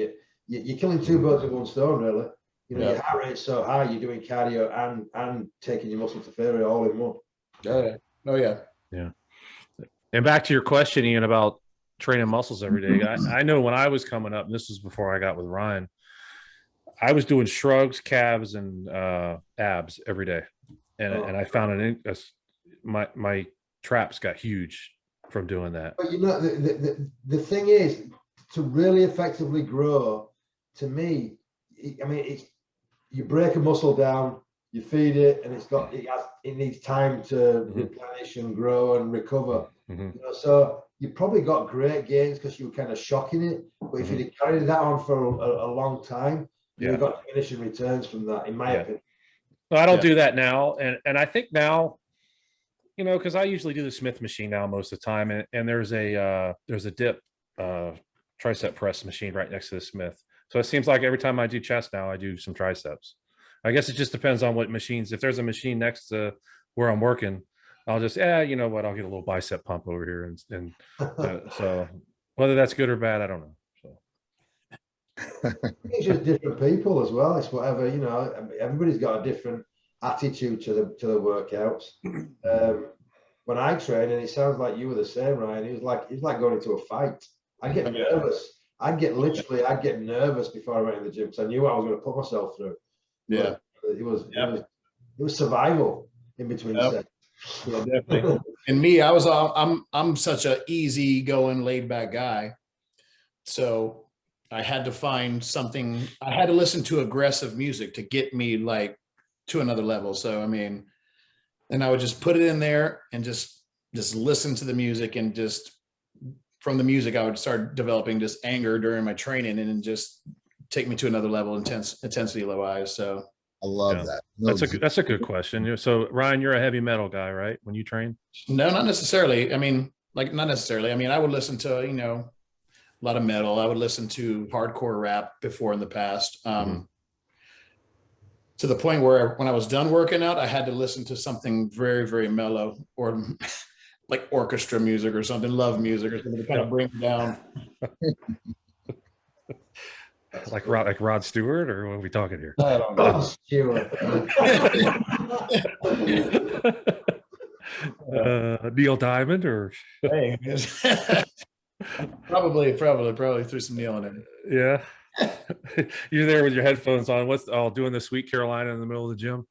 you're killing two birds with one stone, really. Your heart rate's so high, you're doing cardio and taking your muscle to failure all in one. Oh yeah. Yeah. And back to your question, Ian, about training muscles every day. I know when I was coming up, and this was before I got with Ryan, I was doing shrugs, calves, and abs every day. And I found my traps got huge from doing that. But the thing is, to really effectively grow, to me, I mean, it's you break a muscle down, you feed it, and it needs time to replenish and grow and recover. So you probably got great gains because you were kind of shocking it. But if you carried that on for a long time, you got diminishing returns from that, in my opinion. Well, I don't do that now, and I think now, because I usually do the Smith machine now most of the time, and there's a dip tricep press machine right next to the Smith. So it seems like every time I do chest now, I do some triceps. I guess it just depends on what machines. If there's a machine next to where I'm working, I'll just, you know what, I'll get a little bicep pump over here. And so whether that's good or bad, I don't know. So it's just different people as well. It's whatever, everybody's got a different attitude to the workouts. When I train, and it sounds like you were the same, Ryan, it was like going into a fight. I get nervous. I'd get nervous before I went in the gym because I knew what I was going to put myself through. Yeah. It was survival in between sets. Yeah, definitely. And me, I'm such a easy going, laid back guy. So I had to find something. I had to listen to aggressive music to get me like to another level. So I mean, and I would just put it in there and just listen to the music, and just from the music, I would start developing just anger during my training, and then just take me to another level, intensity wise. So I love that. That's a good question. So Ryan, you're a heavy metal guy, right? When you train? No, not necessarily. I mean, not necessarily. I mean, I would listen to, a lot of metal. I would listen to hardcore rap before in the past. To the point where when I was done working out, I had to listen to something very, very mellow, or like orchestra music or something, love music or something to kind of bring it down. Like Rod Stewart, or what are we talking here? I don't know. Neil Diamond, or hey, probably threw some Neil in there. Yeah. You're there with your headphones on. Doing the Sweet Carolina in the middle of the gym?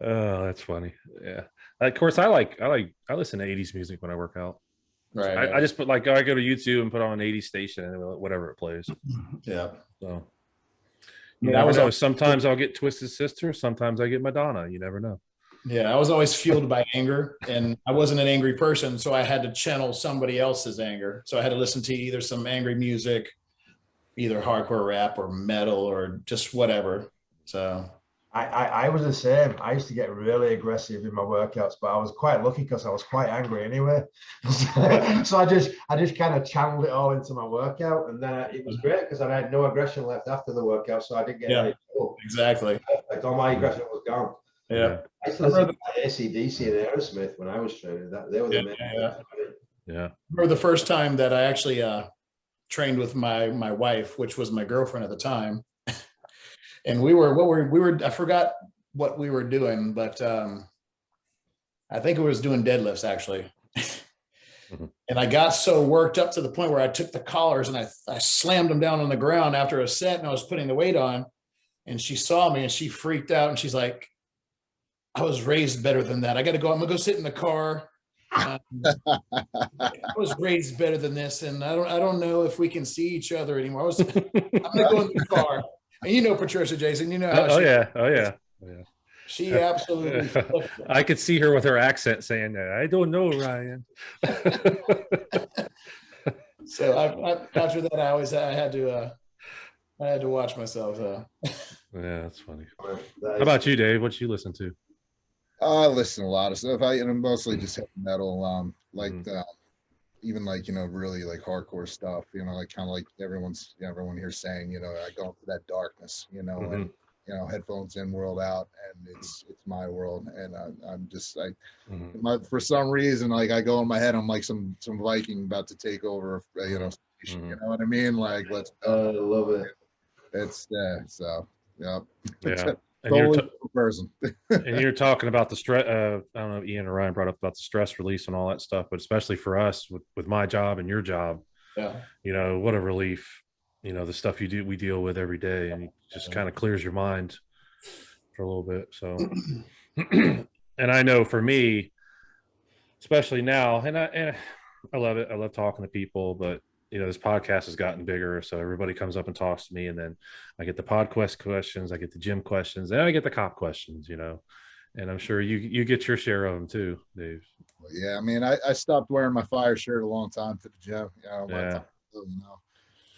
Oh, that's funny. Yeah. Of course, I listen to 80s music when I work out. Right. I just put I go to YouTube and put on an 80s station and whatever it plays. Yeah. So you never know. Sometimes I'll get Twisted Sister. Sometimes I get Madonna. You never know. Yeah, I was always fueled by anger, and I wasn't an angry person, so I had to channel somebody else's anger. So I had to listen to either some angry music, either hardcore rap or metal or just whatever. So I was the same. I used to get really aggressive in my workouts, but I was quite lucky because I was quite angry anyway. So I just kind of channeled it all into my workout, and then it was great because I had no aggression left after the workout, so I didn't get any trouble. Exactly. Like all my aggression was gone. Yeah. I used to listen to AC/DC and Aerosmith when I was training. They were the main. Yeah. I remember the first time that I actually trained with my wife, which was my girlfriend at the time. And we were I forgot what we were doing, but I think it was doing deadlifts actually. And I got so worked up to the point where I took the collars and I slammed them down on the ground after a set, and I was putting the weight on. and she saw me and she freaked out and she's like, I was raised better than that. I'm gonna go sit in the car. I was raised better than this, and I don't know if we can see each other anymore. I'm gonna go in the car. And you know Patricia, Jason, you know how she yeah. She absolutely I could see her with her accent saying that. I don't know, Ryan. So after that, I had to watch myself. Yeah, that's funny. How about you, Dave? What you listen to? I listen to a lot of stuff. Mostly just heavy metal, even like, really like hardcore stuff, like kind of like everyone here saying, I go into that darkness, and headphones in, world out, and it's my world, and I'm just like, for some reason, like I go in my head, I'm like some Viking about to take over, you know what I mean? Like, let's go. I love it. It's so yeah. And you're, person. and you're talking about the stress. I don't know, Ian or Ryan brought up about the stress release and all that stuff, but especially for us with my job and your job, what a relief, the stuff we deal with every day, and it just kind of clears your mind for a little bit. So, and I know for me, especially now, and I love it. I love talking to people, but this podcast has gotten bigger, so everybody comes up and talks to me, and then I get the podcast questions, I get the gym questions, and I get the cop questions, and I'm sure you get your share of them too, Dave. Yeah, I mean, I stopped wearing my fire shirt a long time to the gym,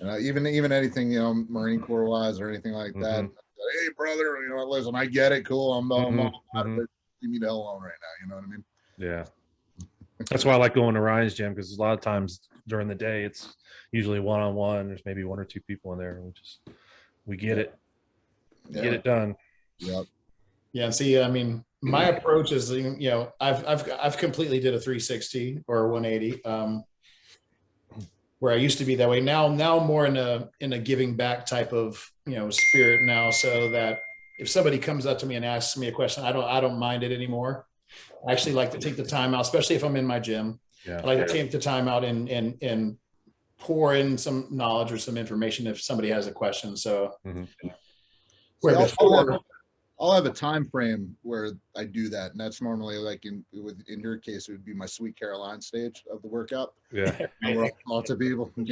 and even anything, Marine Corps wise or anything like that. Hey, brother, listen, I get it, cool. I'm leave me the hell alone right now. You know what I mean? Yeah. That's why I like going to Ryan's gym, because a lot of times during the day it's usually one-on-one. There's maybe one or two people in there, and we get it done. Yep. Yeah. See, I mean, my approach is, I've completely did a 360 or 180, where I used to be that way. Now more in a giving back type of, spirit now, so that if somebody comes up to me and asks me a question, I don't mind it anymore. I actually like to take the time out, especially if I'm in my gym. I like to take the time out and pour in some knowledge or some information if somebody has a question. So where I'll have a time frame where I do that, and that's normally like in your case, it would be my Sweet Caroline stage of the workout. Yeah, lots of people. A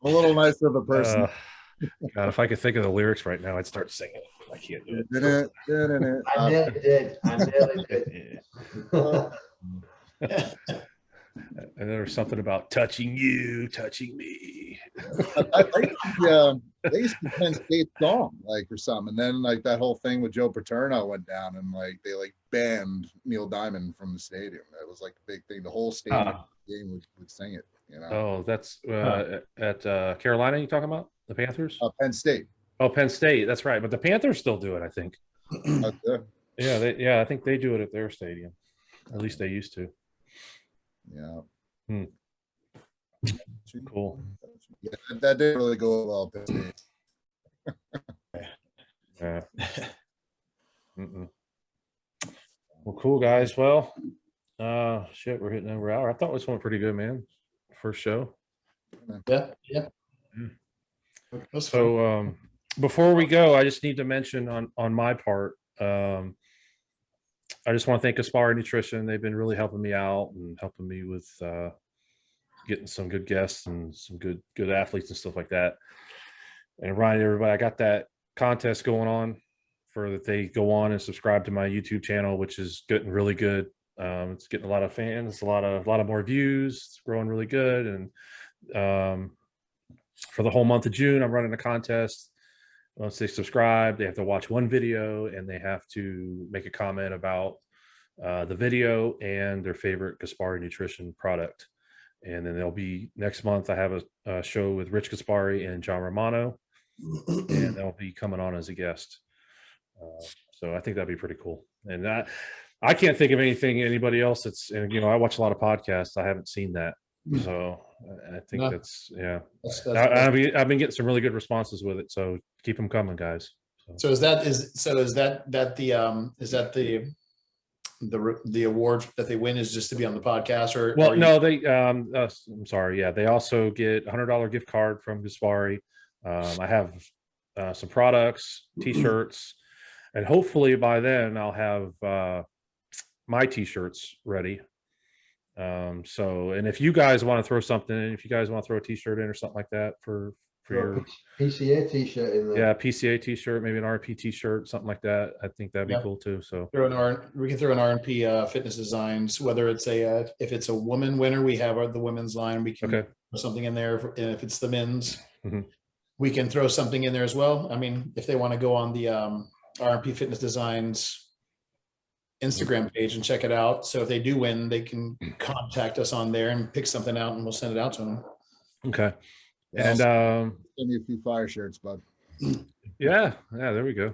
little nice of a person. God, if I could think of the lyrics right now, I'd start singing. I can't do it. I nearly did. And there's something about touching you, touching me. They used to Penn State song, like, or something, and then like that whole thing with Joe Paterno went down, and like they banned Neil Diamond from the stadium. That was like a big thing. The whole stadium game would sing it. Oh, that's at Carolina. You talking about the Panthers? Penn State. Oh, Penn State. That's right. But the Panthers still do it, I think. Yeah, I think they do it at their stadium. At least they used to. Yeah. Cool. Yeah, that didn't really go well. Penn State. Yeah. Well, cool, guys. Well, we're hitting over an hour. I thought this went pretty good, man. First show. Yeah. So before we go, I just need to mention on my part, I just want to thank Gaspari Nutrition. They've been really helping me out and helping me with getting some good guests and some good athletes and stuff like that. And Ryan, everybody, I got that contest going on for that they go on and subscribe to my YouTube channel, which is getting really good. It's getting a lot of fans, a lot of more views. It's growing really good. And for the whole month of June, I'm running a contest. Once they subscribe, they have to watch one video and they have to make a comment about the video and their favorite Gaspari Nutrition product. And then there'll be next month, I have a show with Rich Gaspari and John Romano, and they'll be coming on as a guest. So I think that'd be pretty cool. And I can't think of anybody else that's, and I watch a lot of podcasts. I haven't seen that. So I think that's I've been getting some really good responses with it. So keep them coming, guys. So is that the award that they win is just to be on the podcast? Or well, no, they I'm sorry, yeah, they also get $100 gift card from Gaspari. I have some products, t-shirts, and hopefully by then I'll have my t-shirts ready. So, and if you guys want to throw something in, if you guys want to throw a t-shirt in or something like that for your PCA t-shirt in there. Yeah, PCA t-shirt, maybe an RP t-shirt, something like that. I think that'd be cool too. So we can throw an RP Fitness Designs, whether it's if it's a woman winner, we have the women's line. We can throw something in there. If it's the men's, we can throw something in there as well. I mean, if they want to go on the RP Fitness Designs Instagram page and check it out. So if they do win, they can contact us on there and pick something out, and we'll send it out to them. Okay. Yeah, And send me a few fire shirts, bud. yeah, there we go.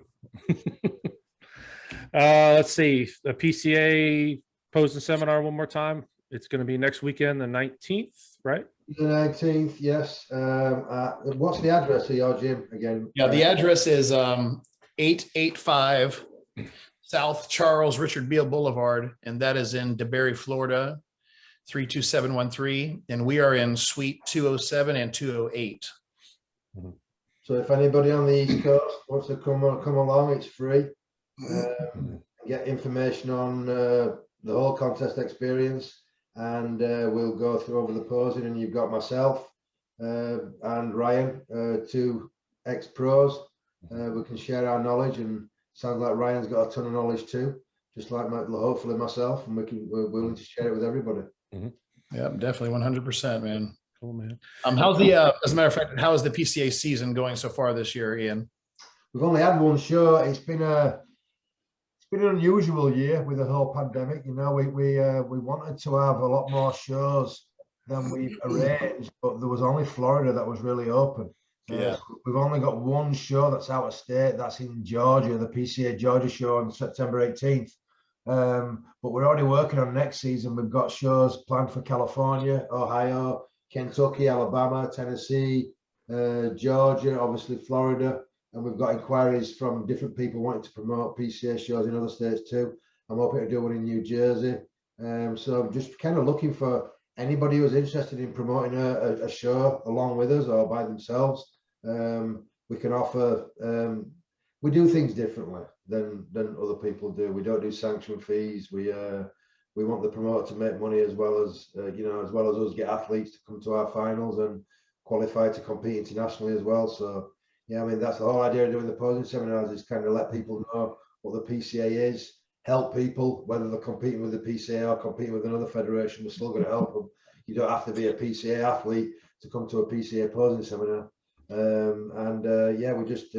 Let's see, the PCA posing seminar one more time. It's going to be next weekend, the 19th, right? The 19th, yes. What's the address of your gym again? Yeah, the address is 885 South Charles Richard Beale Boulevard, and that is in DeBerry, Florida, 32713, and we are in Suite 207 and 208. So if anybody on the East Coast wants to come along, it's free. Get information on the whole contest experience, and we'll go through over the posing. And you've got myself and Ryan, two ex-pros. We can share our knowledge, and sounds like Ryan's got a ton of knowledge too, just like hopefully myself, and we're willing to share it with everybody. Yeah, definitely 100%, man. Cool, man. How's the as a matter of fact, how is the PCA season going so far this year, Ian? We've only had one show. It's been an unusual year with the whole pandemic. You know, we wanted to have a lot more shows than we arranged, but there was only Florida that was really open. Yeah, we've only got one show that's out of state. That's in Georgia, the PCA Georgia show on September 18th. But we're already working on next season. We've got shows planned for California, Ohio, Kentucky, Alabama, Tennessee, Georgia, obviously Florida, and we've got inquiries from different people wanting to promote PCA shows in other states too. I'm hoping to do one in New Jersey. So I'm just kind of looking for anybody who's interested in promoting a show along with us or by themselves. We can offer. We do things differently than other people do. We don't do sanction fees. We want the promoter to make money as well as as well as us get athletes to come to our finals and qualify to compete internationally as well. So yeah, I mean that's the whole idea of doing the posing seminars, is kind of let people know what the PCA is, help people whether they're competing with the PCA or competing with another federation. We're still going to help them. You don't have to be a PCA athlete to come to a PCA posing seminar. Yeah, we just.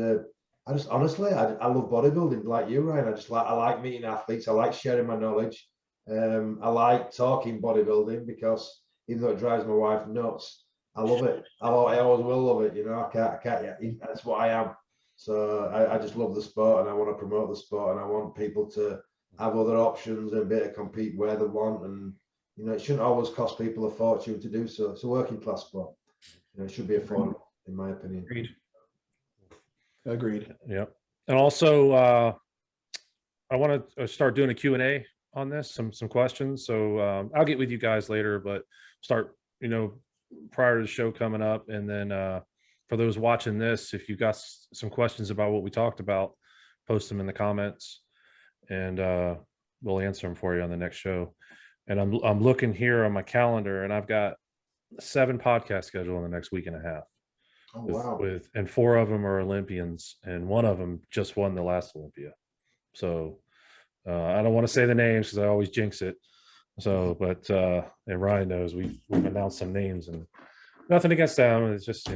I just honestly, I love bodybuilding like you, Ryan. I like meeting athletes. I like sharing my knowledge. I like talking bodybuilding because even though it drives my wife nuts, I love it. I always will love it. You know, I can't. That's what I am. So I just love the sport, and I want to promote the sport, and I want people to have other options and be able to compete where they want. And you know, it shouldn't always cost people a fortune to do so. It's a working class sport. You know, it should be affordable, in my opinion. Agreed. Yeah. And also, I want to start doing a Q&A on this, some questions. So I'll get with you guys later, but start, prior to the show coming up. And then for those watching this, if you got some questions about what we talked about, post them in the comments, and we'll answer them for you on the next show. And I'm looking here on my calendar, and I've got 7 podcasts scheduled in the next week and a half. Oh, wow. And 4 of them are Olympians, and 1 of them just won the last Olympia. So I don't want to say the names because I always jinx it. So, but and Ryan knows we've announced some names, and nothing against them. It's just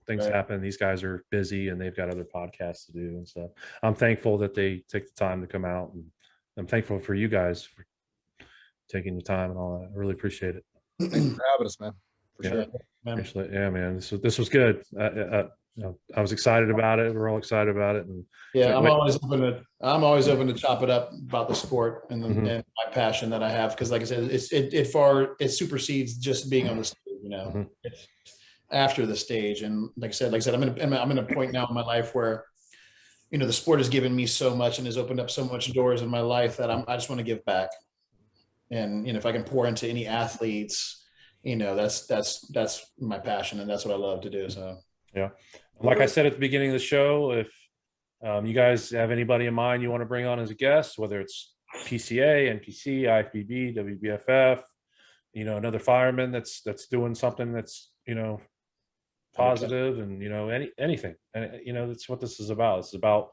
things happen. These guys are busy and they've got other podcasts to do, and so I'm thankful that they take the time to come out, and I'm thankful for you guys for taking the time and all that. I really appreciate it. Thanks for having us, man. For sure. Actually, yeah, man. This was good. I was excited about it. We're all excited about it. And yeah, I'm always open to chop it up about the sport and, and my passion that I have, because, like I said, it supersedes just being on the stage. It's after the stage, and like I said, I'm in a point now in my life where the sport has given me so much and has opened up so much doors in my life that I just want to give back. And, if I can pour into any athletes, that's my passion, and that's what I love to do. So, yeah. Like I said at the beginning of the show, if you guys have anybody in mind you want to bring on as a guest, whether it's PCA, NPC, IFBB, WBFF, another fireman that's doing something that's, positive, and, anything. And, that's what this is about. It's about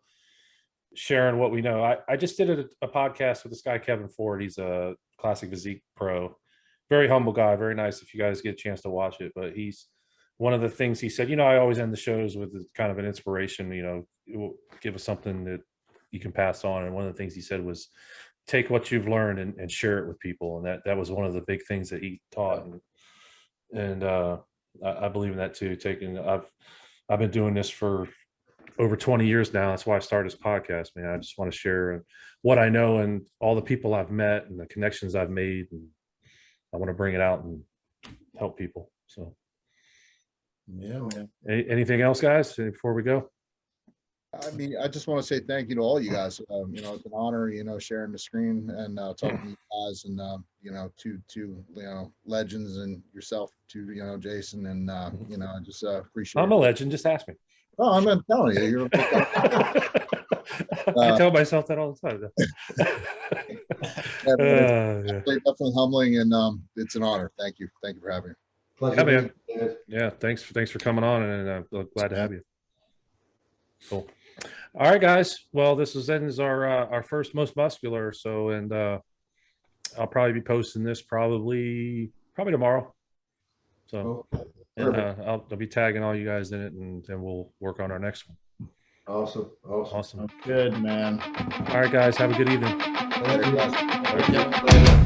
sharing what we know. I just did a podcast with this guy, Kevin Ford. He's a classic physique pro, very humble guy, very nice if you guys get a chance to watch it. But he's, one of the things he said, I always end the shows with kind of an inspiration, give us something that you can pass on. And one of the things he said was, take what you've learned and share it with people. And that was one of the big things that he taught. And I believe in that too. I've been doing this for over 20 years now. That's why I started this podcast, man. I just want to share what I know and all the people I've met and the connections I've made. And I want to bring it out and help people. So, yeah, man. Anything else, guys, before we go? I mean, I just want to say thank you to all you guys. It's an honor, sharing the screen and talking to you guys, and to legends, and yourself to Jason, and I just appreciate. I'm a legend. Just ask me. Oh, I'm not telling you. You're I tell myself that all the time. Definitely humbling, and it's an honor. Thank you for having me. Pleasure. Yeah, man. Yeah, thanks for coming on, and I'm glad to have you. Cool. All right, guys. Well, this ends our first Most Muscular. So, and I'll probably be posting this probably tomorrow. So, and I'll be tagging all you guys in it, and then we'll work on our next one. Awesome. Good, man. All right, guys. Have a good evening. Later, guys. Later.